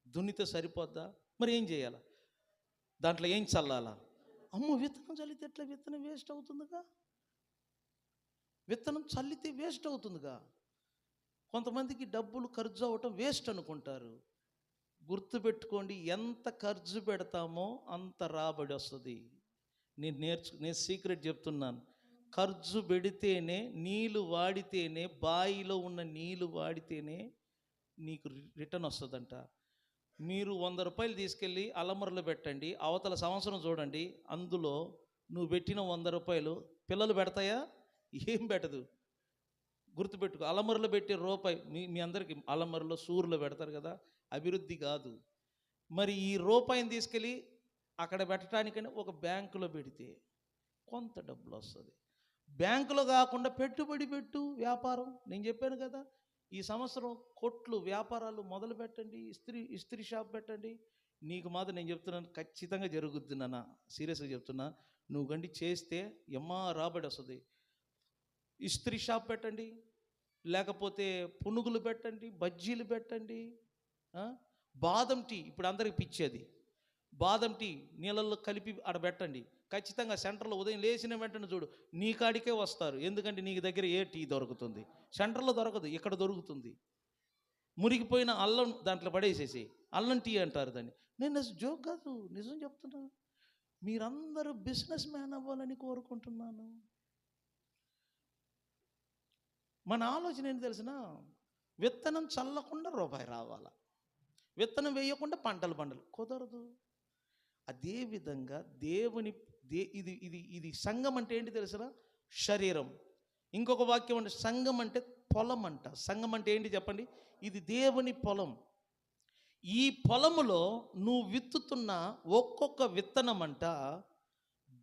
దున్నితే సరిపోద్దా? మరి ఏం చేయాలా? దాంట్లో ఏం చల్లాలా? అమ్మో, విత్తనం చల్లితే ఎట్లా? విత్తనం వేస్ట్ అవుతుందిగా, విత్తనం చల్లితే వేస్ట్ అవుతుందిగా. కొంతమందికి డబ్బులు ఖర్చు అవ్వటం వేస్ట్ అనుకుంటారు. గుర్తుపెట్టుకోండి, ఎంత ఖర్చు పెడతామో అంత రాబడి వస్తుంది. నేను సీక్రెట్ చెప్తున్నాను. ఖర్చు పెడితేనే, నీళ్ళు వాడితేనే, బావిలో ఉన్న నీళ్ళు వాడితేనే నీకు రిటర్న్ వస్తుందంట. మీరు 100 రూపాయలు తీసుకెళ్ళి అలమరలో పెట్టండి, అవతల సంవత్సరం చూడండి, అందులో నువ్వు పెట్టిన 100 రూపాయలు పిల్లలు పెడతాయా? ఏం పెట్టదు. గుర్తుపెట్టుకో, అలమరలో పెట్టే రూపాయి, మీ అందరికీ అలమరలో సూరులో పెడతారు కదా, అభివృద్ధి కాదు. మరి ఈ రూపాయిని తీసుకెళ్ళి అక్కడ పెట్టడానికని ఒక బ్యాంకులో పెడితే కొంత డబ్బులు వస్తుంది. బ్యాంకులో కాకుండా పెట్టుబడి పెట్టు, వ్యాపారం. నేను చెప్పాను కదా, ఈ సంవత్సరం కొట్లు, వ్యాపారాలు మొదలు పెట్టండి, ఇస్త్రీ షాప్ పెట్టండి. నీకు మాత్రం నేను చెప్తున్నాను, ఖచ్చితంగా జరుగుద్ది నాన్న, సీరియస్గా చెప్తున్నా. నువ్వు గండి చేస్తే రాబడి వస్తుంది. ఇస్త్రీ షాప్ పెట్టండి, లేకపోతే పునుగులు పెట్టండి, బజ్జీలు పెట్టండి, బాదం టీ, ఇప్పుడు అందరికి పిచ్చేది బాదం టీ, నీళ్ళల్లో కలిపి ఆడ పెట్టండి. ఖచ్చితంగా సెంటర్లో ఉదయం లేచిన వెంటనే చూడు, నీ కాడికే వస్తారు. ఎందుకంటే నీకు దగ్గర ఏ టీ దొరుకుతుంది? సెంటర్లో దొరకదు, ఇక్కడ దొరుకుతుంది. మురిగిపోయిన అల్లం దాంట్లో పడేసేసి అల్లం టీ అంటారు దాన్ని. నేను జోక్ కాదు, నిజం చెప్తున్నా. మీరందరూ బిజినెస్ మ్యాన్ అవ్వాలని కోరుకుంటున్నాను. మన ఆలోచన ఏంటి తెలిసిన? విత్తనం చల్లకుండా రూపాయి రావాలా, విత్తనం వేయకుండా పంటలు కుదరదు. అదేవిధంగా దేవుని ఇది ఇది ఇది సంఘం అంటే ఏంటి తెలిసిన? శరీరం. ఇంకొక వాక్యం అంటే సంఘం అంటే పొలం అంట. సంఘం అంటే ఏంటి చెప్పండి? ఇది దేవుని పొలం. ఈ పొలములో నువ్వు విత్తుతున్న ఒక్కొక్క విత్తనం అంట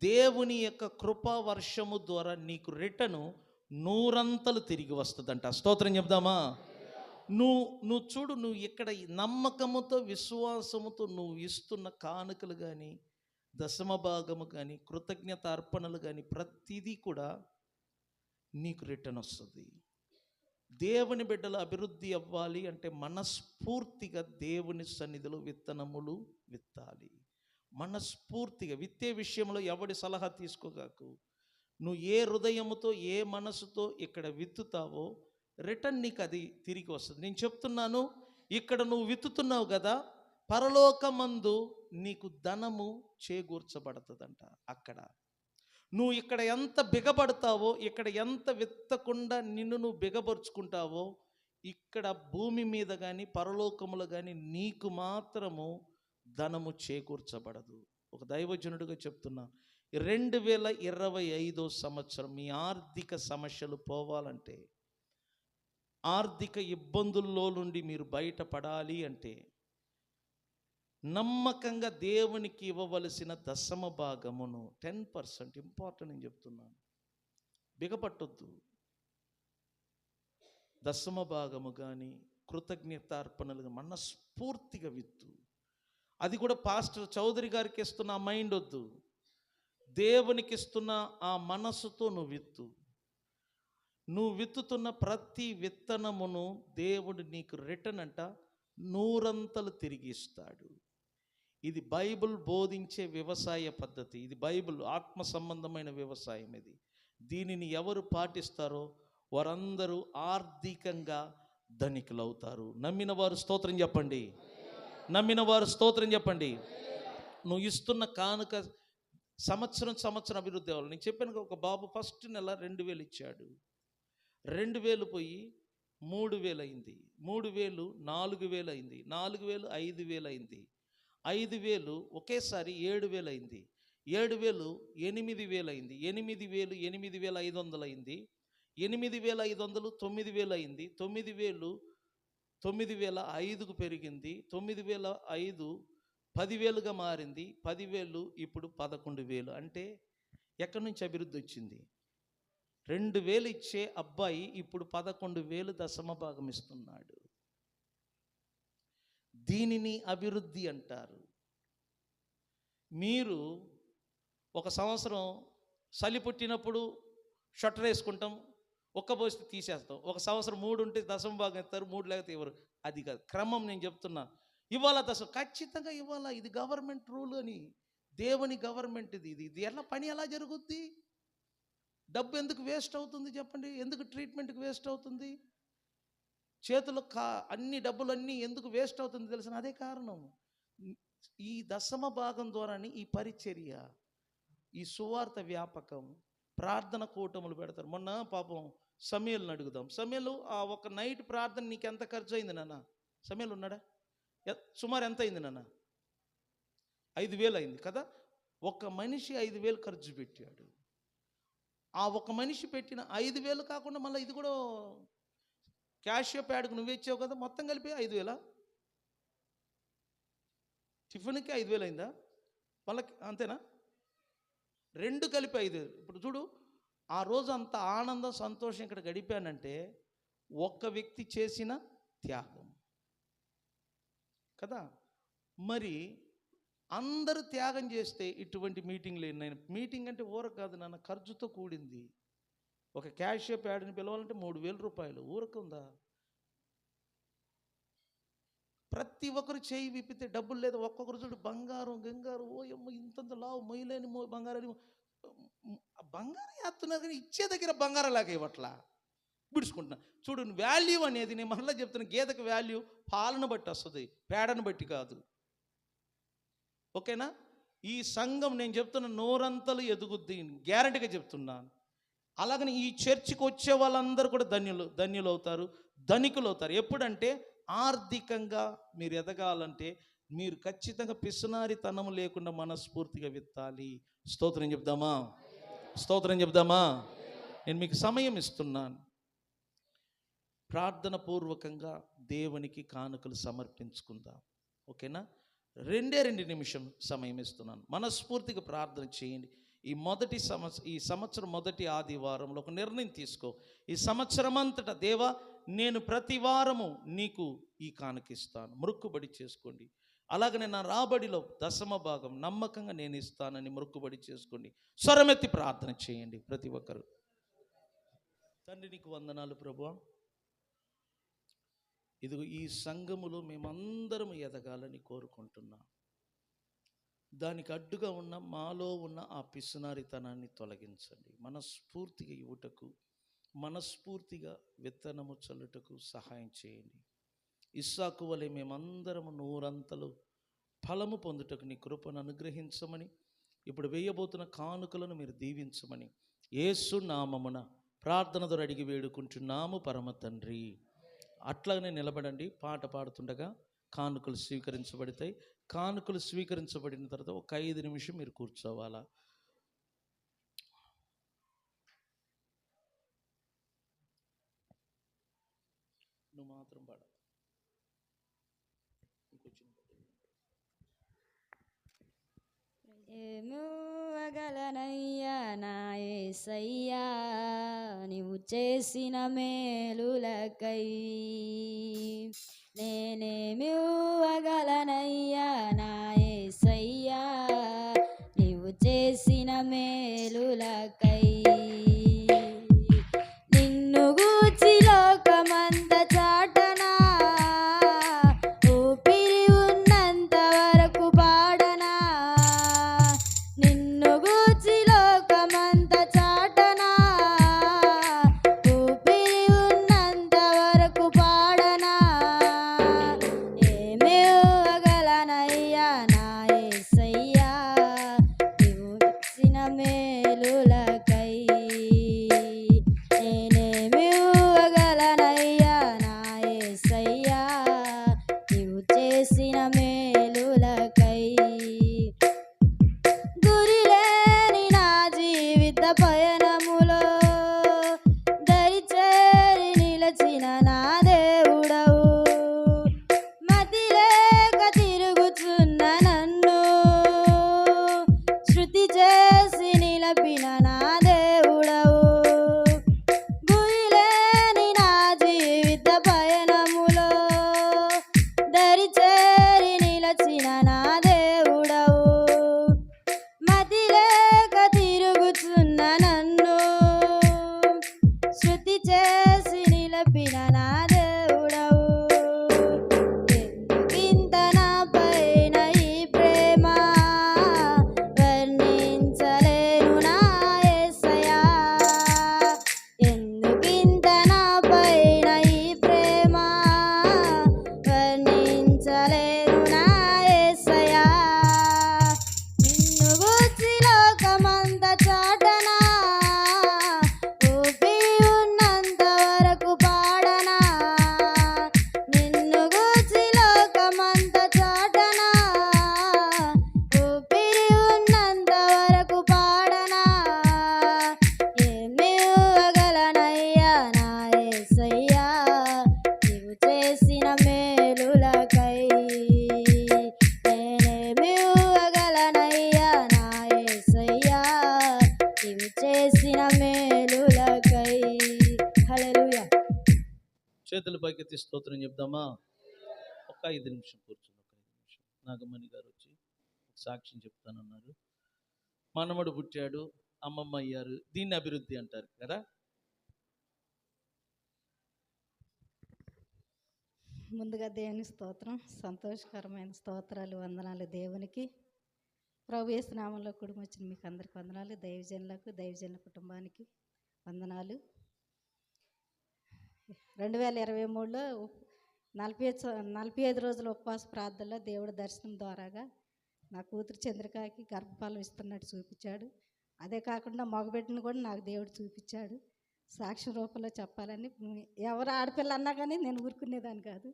దేవుని యొక్క కృపా వర్షము ద్వారా నీకు రిటర్ను 100 అంతలు తిరిగి వస్తుందంట. స్తోత్రం చెప్దామా? నువ్వు చూడు, నువ్వు ఇక్కడ నమ్మకముతో, విశ్వాసముతో నువ్వు ఇస్తున్న కానుకలు కానీ, దశమ భాగము కానీ, కృతజ్ఞత అర్పణలు కానీ, ప్రతిదీ కూడా నీకు రిటర్న్ వస్తుంది. దేవుని బిడ్డలు అభివృద్ధి అవ్వాలి అంటే మనస్ఫూర్తిగా దేవుని సన్నిధిలో విత్తనములు విత్తాలి. మనస్ఫూర్తిగా విత్తే విషయంలో ఎవడి సలహా తీసుకోగాకు. నువ్వు ఏ హృదయముతో, ఏ మనసుతో ఇక్కడ విత్తుతావో రిటర్న్ నీకు అది తిరిగి వస్తుంది. నేను చెప్తున్నాను, ఇక్కడ నువ్వు విత్తుతున్నావు కదా, పరలోకమందు నీకు ధనము చేకూర్చబడుతుందంట. అక్కడ నువ్వు ఇక్కడ ఎంత బిగబడతావో, ఇక్కడ ఎంత విత్తకుండా నిన్ను నువ్వు బిగపరుచుకుంటావో, ఇక్కడ భూమి మీద కానీ పరలోకములో కానీ నీకు మాత్రము ధనము చేకూర్చబడదు. ఒక దైవజనుడిగా చెప్తున్నా, 2025 సంవత్సరం మీ ఆర్థిక సమస్యలు పోవాలంటే, ఆర్థిక ఇబ్బందుల్లో నుండి మీరు బయటపడాలి అంటే, నమ్మకంగా దేవునికి ఇవ్వవలసిన దశమ భాగమును 10% ఇంపార్టెంట్ అని చెప్తున్నాను. బిగపట్టొద్దు. దశమ భాగము కానీ, కృతజ్ఞతార్పణలు మనస్ఫూర్తిగా విత్తు. అది కూడా పాస్టర్ చౌదరి గారికి ఇస్తున్న ఆ మైండ్ వద్దు, దేవునికి ఇస్తున్న ఆ మనస్సుతో నువ్వు విత్తు. నువ్వు విత్తుతున్న ప్రతి విత్తనమును దేవుడు నీకు రిటర్న్ అంట 100 అంతలు తిరిగి ఇస్తాడు. ఇది బైబిల్ బోధించే వ్యవసాయ పద్ధతి. ఇది బైబిల్ ఆత్మ సంబంధమైన వ్యవసాయం. దీనిని ఎవరు పాటిస్తారో వారందరూ ఆర్థికంగా ధనికులు అవుతారు. నమ్మిన వారు స్తోత్రం చెప్పండి. నమ్మిన వారు స్తోత్రం చెప్పండి. నువ్వు ఇస్తున్న కానుక సంవత్సరం అభివృద్ధి అవ్వాలి. నేను చెప్పాను, ఒక బాబు ఫస్ట్ నెల 2000 ఇచ్చాడు. 2000 పోయి 3000 అయింది, 3000 4000 అయింది, 4000 5000 అయింది, 5000 ఒకేసారి 7000 అయింది, 7000 8000 అయింది, 8000 8500 అయింది, 8500 9000 అయింది, 9000 9005కు పెరిగింది, 9005 10,000గా మారింది, 10,000 ఇప్పుడు 11,000. అంటే ఎక్కడి నుంచి అభివృద్ధి వచ్చింది? 2,000 ఇచ్చే అబ్బాయి ఇప్పుడు 11,000 దశమ భాగం ఇస్తున్నాడు. దీనిని అభివృద్ధి అంటారు. మీరు ఒక సంవత్సరం చలి పుట్టినప్పుడు షట్టర్ వేసుకుంటాం, ఒక్క పోస్తే తీసేస్తాం. ఒక సంవత్సరం 3 ఉంటే దశమ భాగం ఇస్తారు, 3 లేకపోతే ఇవ్వరు. అది కాదు క్రమం. నేను చెప్తున్నా, ఇవాళ ఖచ్చితంగా ఇవ్వాలా. ఇది గవర్నమెంట్ రూల్ అని, దేవుని గవర్నమెంట్ ఇది ఎలా పని ఎలా జరుగుద్ది? డబ్బు ఎందుకు వేస్ట్ అవుతుంది చెప్పండి? ఎందుకు ట్రీట్మెంట్కి వేస్ట్ అవుతుంది? చేతులు అన్ని డబ్బులన్నీ ఎందుకు వేస్ట్ అవుతుంది తెలిసిన? అదే కారణం. ఈ దశమ భాగం ద్వారానే ఈ పరిచర్య, ఈ సువార్త వ్యాపకం, ప్రార్థన కూటములు పెడతారు. మొన్న పాపం సమయల్ని అడుగుదాం. సమయలు ఆ ఒక నైట్ ప్రార్థన నీకు ఎంత ఖర్చు అయింది నాన్న? సమయలు ఉన్నాడా? సుమారు ఎంత అయింది నాన్న? 5,000 అయింది కదా. ఒక మనిషి 5,000 ఖర్చు పెట్టాడు. ఆ ఒక మనిషి పెట్టిన 5,000 కాకుండా మళ్ళీ ఇది కూడా క్యాషియో ప్యాడ్కు నువ్వు ఇచ్చావు కదా, మొత్తం కలిపి 5,000. టిఫిన్కి 5,000 అయిందా? వాళ్ళకి అంతేనా? 2 కలిపి 5,000. ఇప్పుడు చూడు, ఆ రోజు అంత ఆనందం సంతోషం ఇక్కడ గడిపానంటే ఒక్క వ్యక్తి చేసిన త్యాగం కదా. మరి అందరూ త్యాగం చేస్తే ఇటువంటి మీటింగ్లు ఎన్నైనా. మీటింగ్ అంటే ఊర కాదు నాన్న, ఖర్చుతో కూడింది. ఒక క్యాషియో ప్యాడ్ని పిలవాలంటే 3,000 రూపాయలు. ఊరకుందా? ప్రతి ఒక్కరు చేయి విప్పితే డబ్బులు లేదు. ఒక్కొక్కరు చూడు బంగారం గంగారు, ఓ అమ్మ ఇంతంత లావు మొయ్యలేని బంగారాన్ని బంగారం వేస్తున్నారు, కానీ ఇచ్చే దగ్గర బంగారం లాగా ఇవ్వట్లా, విడుచుకుంటున్నా. చూడు, వాల్యూ అనేది, నేను మళ్ళీ చెప్తున్నా, గేదెకి వాల్యూ పాలను బట్టి వస్తుంది, పేడను బట్టి కాదు. ఓకేనా? ఈ సంఘం నేను చెప్తున్న నోరంతలు ఎదుగుద్ది, గ్యారంటీగా చెప్తున్నాను. అలాగని ఈ చర్చికి వచ్చే వాళ్ళందరూ కూడా ధన్యులు అవుతారు, ధనికులు అవుతారు. ఎప్పుడంటే ఆర్థికంగా మీరు ఎదగాలంటే మీరు ఖచ్చితంగా పిసునారితనం లేకుండా మనస్ఫూర్తిగా విత్తాలి. స్తోత్రం చెప్దామా? స్తోత్రం చెప్దామా? నేను మీకు సమయం ఇస్తున్నాను. ప్రార్థన పూర్వకంగా దేవునికి కానుకలు సమర్పించుకుందాం. ఓకేనా? 2 నిమిషం సమయం ఇస్తున్నాను. మనస్ఫూర్తిగా ప్రార్థన చేయండి. ఈ సంవత్సరం మొదటి ఆదివారంలో ఒక నిర్ణయం తీసుకో. ఈ సంవత్సరం అంతటా దేవా, నేను ప్రతి వారము నీకు ఈ కానుకిస్తాను. మొక్కుబడి చేసుకోండి. అలాగనే నా రాబడిలో దశమ భాగం నమ్మకంగా నేను ఇస్తానని మొక్కుబడి చేసుకోండి. స్వరమెత్తి ప్రార్థన చేయండి ప్రతి ఒక్కరు. తండ్రి, నీకు వందనాలు ప్రభువా. ఇదిగో ఈ సంఘములో మేమందరం ఎదగాలని కోరుకుంటున్నాం. దానికి అడ్డుగా ఉన్న మాలో ఉన్న ఆ పిసునారితనాన్ని తొలగించండి. మనస్ఫూర్తిగా ఇవ్వుటకు, మనస్ఫూర్తిగా విత్తనము చల్లుటకు సహాయం చేయండి. ఇస్సాకు వలె మేమందరము 100 అంతలు ఫలము పొందుటకు నీ కృపను అనుగ్రహించమని, ఇప్పుడు వేయబోతున్న కానుకలను మీరు దీవించమని యేసు నామమున ప్రార్థన ద్వారా అడిగి వేడుకుంటున్నాము పరమ తండ్రి. అట్లాగనే నిలబడండి. పాట పాడుతుండగా కానుకలు స్వీకరించబడతాయి. కానుకలు స్వీకరించబడిన తర్వాత ఒక 5 నిమిషం మీరు కూర్చోవాలా. నువ్వు మాత్రం పాడ. ఏమివ్వగలనయ్యా నా యేసయ్యా, నీవు చేసిన మేలులకై. నేనేమివ్వగలనయ్యా నా యేసయ్యా, నీవు చేసిన మేలులకై. నిన్ను గూర్చి లోకమంత చాటనా, ఊపిరి ఉన్నంత వరకు పాడనా. నిన్ను గూర్చి లోకమంత చాటనా, ఊపిరి ఉన్నంత వరకు పాడనా. ఏమివ్వగలనయ్యా నా యేసయ్యా, నీవు చేసిన మేలులకై. నేనేమివ్వగలనయ్యా నా యేసయ్యా, నీవు చేసిన మేలులకై. గురిలేని నా జీవిత పయనములో దరిచేరి నిలచిన నా దేవుడవు. మతిలేక తిరుగుచున్న నన్ను శృతి చేసి నిలపిన నా దేవుడవు. చేతుల పైకెత్తి స్తోత్రం చెప్దామా? ఒక 5 నిమిషం కూర్చొని, ఒక 5 నిమిషం. నాగమణి గారు వచ్చి సాక్ష్యం చెప్తానన్నారు. మనమడు పుట్టాడు, అమ్మమ్మ అయ్యారు, దీన్ని అభివృద్ధి అంటారు కదా. ముందుగా దేవుని స్తోత్రం, సంతోషకరమైన స్తోత్రాలు, వందనాలు దేవునికి. ప్రభు యేసు నామంలో కుటుంబం వచ్చిన మీకు అందరికి వందనాలు. దైవజనులకు, దైవజనుల కుటుంబానికి వందనాలు. 2023లో 45 రోజుల ఉపవాస ప్రార్థనలో దేవుడి దర్శనం ద్వారాగా నా కూతురు చంద్రికకి గర్భఫలం ఇస్తున్నట్టు చూపించాడు. అదే కాకుండా మగబిడ్డను కూడా నాకు దేవుడు చూపించాడు. సాక్ష్యం రూపంలో చెప్పాలని, ఎవరు ఆడపిల్ల అన్నా కానీ నేను ఊరుకునేదాన్ని కాదు.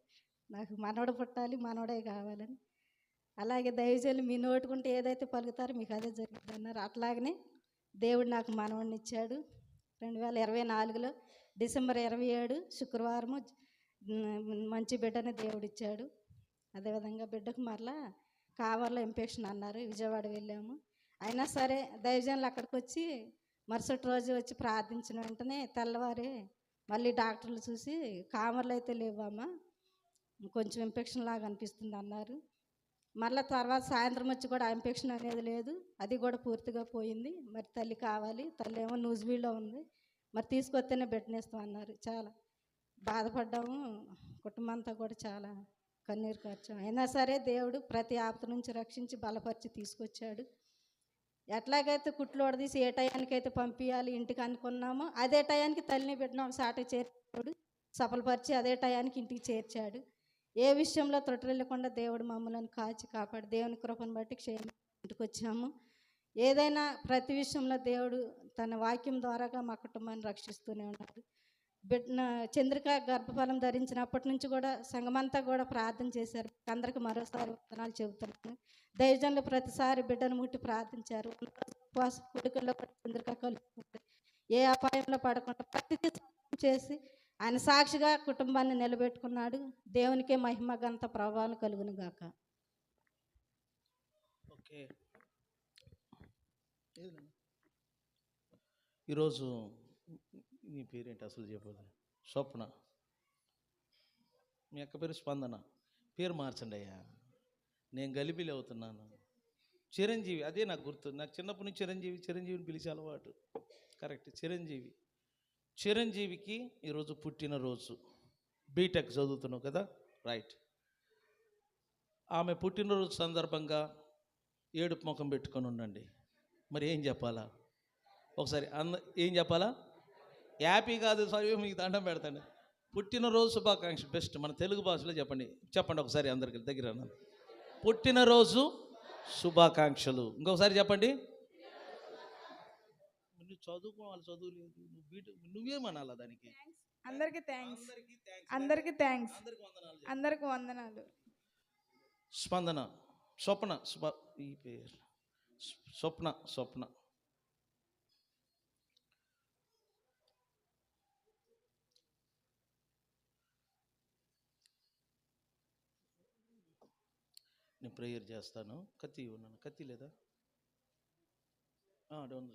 నాకు మనవడు పుట్టాలి, మనవడే కావాలని. అలాగే దైవజనులు మీ నోటుకుంటే ఏదైతే పలుకుతారో మీకు అదే జరుగుతుంది అన్నారు. అట్లాగనే దేవుడు నాకు మనవడిని ఇచ్చాడు. 2024లో డిసెంబర్ 27 శుక్రవారము మంచి బిడ్డని దేవుడు ఇచ్చాడు. అదేవిధంగా బిడ్డకు మరలా కావర్లో ఇన్ఫెక్షన్ అన్నారు. విజయవాడ వెళ్ళాము. అయినా సరే దైవజనులు అక్కడికి వచ్చి మరుసటి రోజు వచ్చి ప్రార్థించిన వెంటనే తెల్లవారి మళ్ళీ డాక్టర్లు చూసి కామర్లు అయితే లేవమ్మా, కొంచెం ఇన్ఫెక్షన్ లాగా అనిపిస్తుంది అన్నారు. మళ్ళీ తర్వాత సాయంత్రం వచ్చి కూడా ఆ ఇన్ఫెక్షన్ అనేది లేదు, అది కూడా పూర్తిగా పోయింది. మరి తల్లి కావాలి, తల్లి ఏమో నూజివీడులో ఉంది, మరి తీసుకొస్తేనే బిడ్డనిస్తాం అన్నారు. చాలా బాధపడ్డాము, కుటుంబం అంతా కూడా చాలా కన్నీరు కార్చాం. అయినా సరే దేవుడు ప్రతి ఆపద నుంచి రక్షించి బలపరిచి తీసుకొచ్చాడు. ఎట్లాగైతే కుట్లు వడదీసి ఏ టయానికైతే పంపించాలి ఇంటికి అనుకున్నామో అదే టయానికి తల్లిని బిడ్డను ఒక సాట చేర్చాడు, సఫలపరిచి అదే టయానికి ఇంటికి చేర్చాడు. ఏ విషయంలో తొట్టిల్లకుండా దేవుడు మమ్మల్ని కాచి కాపాడు దేవుని కృపను బట్టి క్షేమంగా ఇంటికి వచ్చాము. ఏదైనా ప్రతి విషయంలో దేవుడు తన వాక్యం ద్వారాగా మా కుటుంబాన్ని రక్షిస్తూనే ఉన్నాడు. చంద్రిక గర్భఫలం ధరించినప్పటి నుంచి కూడా సంఘమంతా కూడా ప్రార్థన చేశారు. అందరికి మరోసారి వందనాలు చెబుతున్నాను. దైవజనులు ప్రతిసారి బిడ్డను ముట్టి ప్రార్థించారు. ఉపవాస కొడుకుల్లో కూడా చంద్రిక కలుసుకుంది. ఏ అపాయంలో పడకుండా ప్రతిదీ చేసి ఆయన సాక్షిగా కుటుంబాన్ని నిలబెట్టుకున్నాడు. దేవునికే మహిమ ఘనత ప్రభావం కలుగును గాక. ఓకే, ఈరోజు నీ పేరేంటి అసలు చెప్పదు? స్వప్న. మీ అక్క పేరు స్పందన. పేరు మార్చండి అయ్యా, నేను గలిబిలి అవుతున్నాను. చిరంజీవి, అదే నాకు గుర్తు. నాకు చిన్నప్పటి నుంచి చిరంజీవిని పిలిచే అలవాటు. కరెక్ట్, చిరంజీవికి ఈరోజు పుట్టినరోజు. బీటెక్ చదువుతున్నావు కదా, రైట్. ఆమె పుట్టినరోజు సందర్భంగా ఏడుపు ముఖం పెట్టుకొని ఉండండి. మరి ఏం చెప్పాలా? ఒకసారి ఏం చెప్పాలా? హ్యాపీ కాదు, సారీ, మీకు దండం పెడతాను. పుట్టినరోజు శుభాకాంక్ష బెస్ట్. మన తెలుగు భాషలో చెప్పండి ఒకసారి అందరికి దగ్గర. పుట్టినరోజు శుభాకాంక్షలు. ఇంకొకసారి చెప్పండి. నువ్వు చదువుకోవాలి, చదువు లేదు, నువ్వేమనాలా దానికి? అందరికి థ్యాంక్స్, అందరికి థ్యాంక్స్, అందరికి వందనాలు. స్పందన, స్వప్న, ఈ పేరు స్వప్న. నేను ప్రేయర్ చేస్తాను. కత్తి ఉన్నాను, కత్తి లేదా? డౌన్.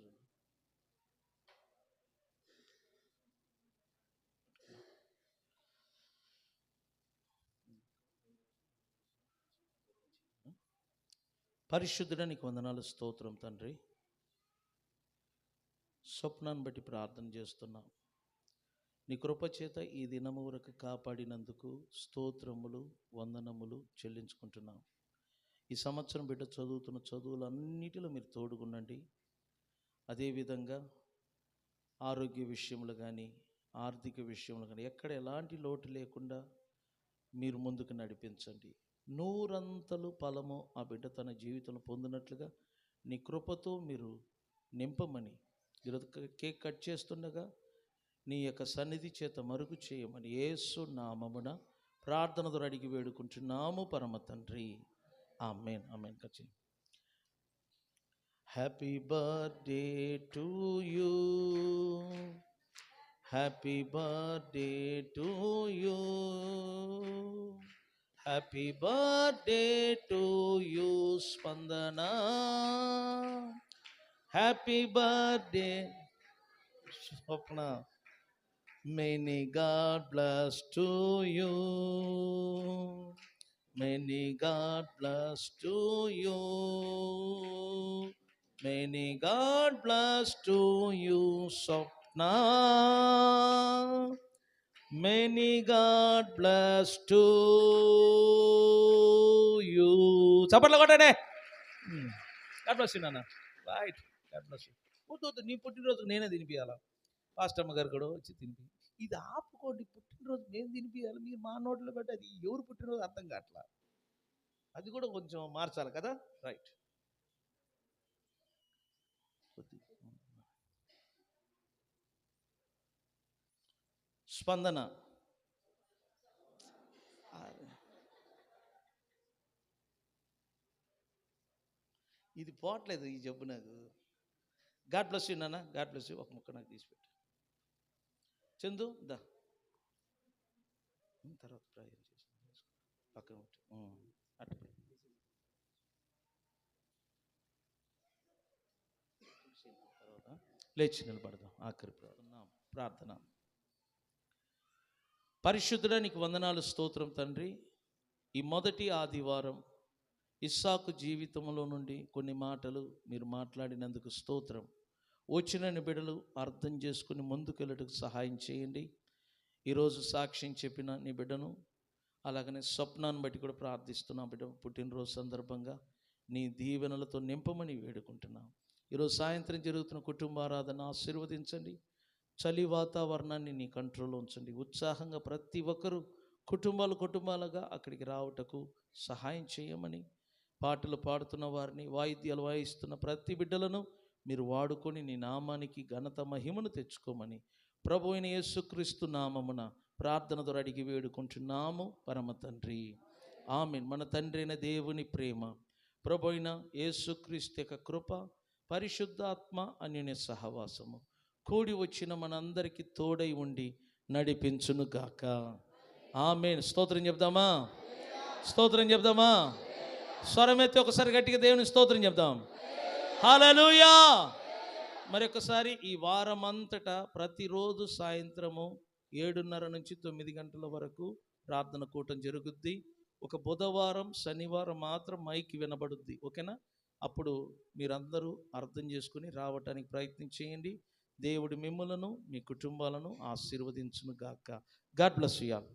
పరిశుద్ధుడా నీకు వందనాలు, స్తోత్రం తండ్రి. స్వప్నాన్ని బట్టి ప్రార్థన చేస్తున్నాం. నీ కృపచేత ఈ దినము వరకు కాపాడినందుకు స్తోత్రములు, వందనములు చెల్లించుకుంటున్నాం. ఈ సంవత్సరం బిడ్డ చదువుతున్న చదువులన్నిటిలో మీరు తోడుగుండండి. అదేవిధంగా ఆరోగ్య విషయంలో కానీ, ఆర్థిక విషయంలో కానీ ఎక్కడ ఎలాంటి లోటు లేకుండా మీరు ముందుకు నడిపించండి. 100 ఫలము ఆ బిడ్డ తన జీవితంలో పొందినట్లుగా నీ కృపతో మీరు నింపమని, ఈరోజు కేక్ కట్ చేస్తుండగా నీ యొక్క సన్నిధి చేత మరుగు చేయమని యేసు నామమున ప్రార్థన ద్వారా అడిగి వేడుకుంటున్నాము పరమ తండ్రి. ఆమేన్, ఆమేన్. కచ్చి. Happy birthday to you, happy birthday to you, happy birthday to you స్పందన, happy birthday Swapna. Many God bless to you. Many God bless to you. Many God bless to you, Swapna. Many God bless to you. చప్పట్లు కొట్టండి. God bless you, నాన్న. Right. God bless you. వద్దు నీ పుట్టినరోజు నేనే తినిపియాలా? పాస్టమ్మ గారు కూడా వచ్చి తినిపి. ఇది ఆపుకోండి, పుట్టినరోజు నేను తినిపియాలి, మీరు మా నోట్లో పెట్టి అది ఎవరు పుట్టినరోజు అర్థం కావట్లా. అది కూడా కొంచెం మార్చాలి కదా. రైట్. స్పందన ఇది పోవట్లేదు ఈ జబ్బు నాకు. గాడ్ బ్లెస్ యూ నాన్న. God bless you. ఒక ముక్క నాకు తీసిపెట్టు. చందు దా తర్వాత ప్రాయం చేసి పక్కన అట్లా లేచి నిలబడదాం. ఆఖరి ప్రార్థన. పరిశుద్ధుడా నీకు వందనాలు, స్తోత్రం తండ్రి. ఈ మొదటి ఆదివారం ఇస్సాకు జీవితంలో నుండి కొన్ని మాటలు మీరు మాట్లాడినందుకు స్తోత్రం. వచ్చిన బిడ్డలు అర్థం చేసుకుని ముందుకెళ్ళటకు సహాయం చేయండి. ఈరోజు సాక్ష్యం చెప్పిన నీ బిడ్డను, అలాగనే స్వప్నాన్ని బట్టి కూడా ప్రార్థిస్తున్నా. బిడ్డ పుట్టినరోజు సందర్భంగా నీ దీవెనలతో నింపమని వేడుకుంటున్నాం. ఈరోజు సాయంత్రం జరుగుతున్న కుటుంబారాధన ఆశీర్వదించండి. చలి వాతావరణాన్ని నీ కంట్రోల్లో ఉంచండి. ఉత్సాహంగా ప్రతి ఒక్కరూ కుటుంబాలుగా అక్కడికి రావటకు సహాయం చేయమని, పాటలు పాడుతున్న వారిని, వాయిద్యాలు వాయిస్తున్న ప్రతి బిడ్డలను మీరు వాడుకొని నీ నామానికి ఘనత మహిమను తెచ్చుకోమని ప్రభు అయిన యేసుక్రీస్తు నామమున ప్రార్థన ద్వారా అడిగి వేడుకుంటున్నాము పరమ తండ్రి. ఆమేన్. మన తండ్రి అయిన దేవుని ప్రేమ, ప్రభు అయిన యేసుక్రీస్తు యొక్క కృప, పరిశుద్ధాత్మ అన్యోన్య సహవాసము కూడి వచ్చిన మనందరికీ తోడై ఉండి నడిపించును గాక. ఆమేన్. స్తోత్రం చెప్దామా? స్తోత్రం చెప్దామా? స్వరమెత్తి ఒకసారి గట్టిగా దేవుని స్తోత్రం చెప్దాం. హల్లెలూయా. మరొకసారి ఈ వారమంతటా ప్రతిరోజు సాయంత్రము 7:30 నుంచి 9 గంటల వరకు ప్రార్థన కూటం జరుగుద్ది. ఒక బుధవారం శనివారం మాత్రం మైక్ వినబడుద్ది. ఓకేనా? అప్పుడు మీరందరూ అర్థం చేసుకుని రావటానికి ప్రయత్నం చేయండి. దేవుడు మిమ్మలను మీ కుటుంబాలను ఆశీర్వదించును గాక. God bless you all.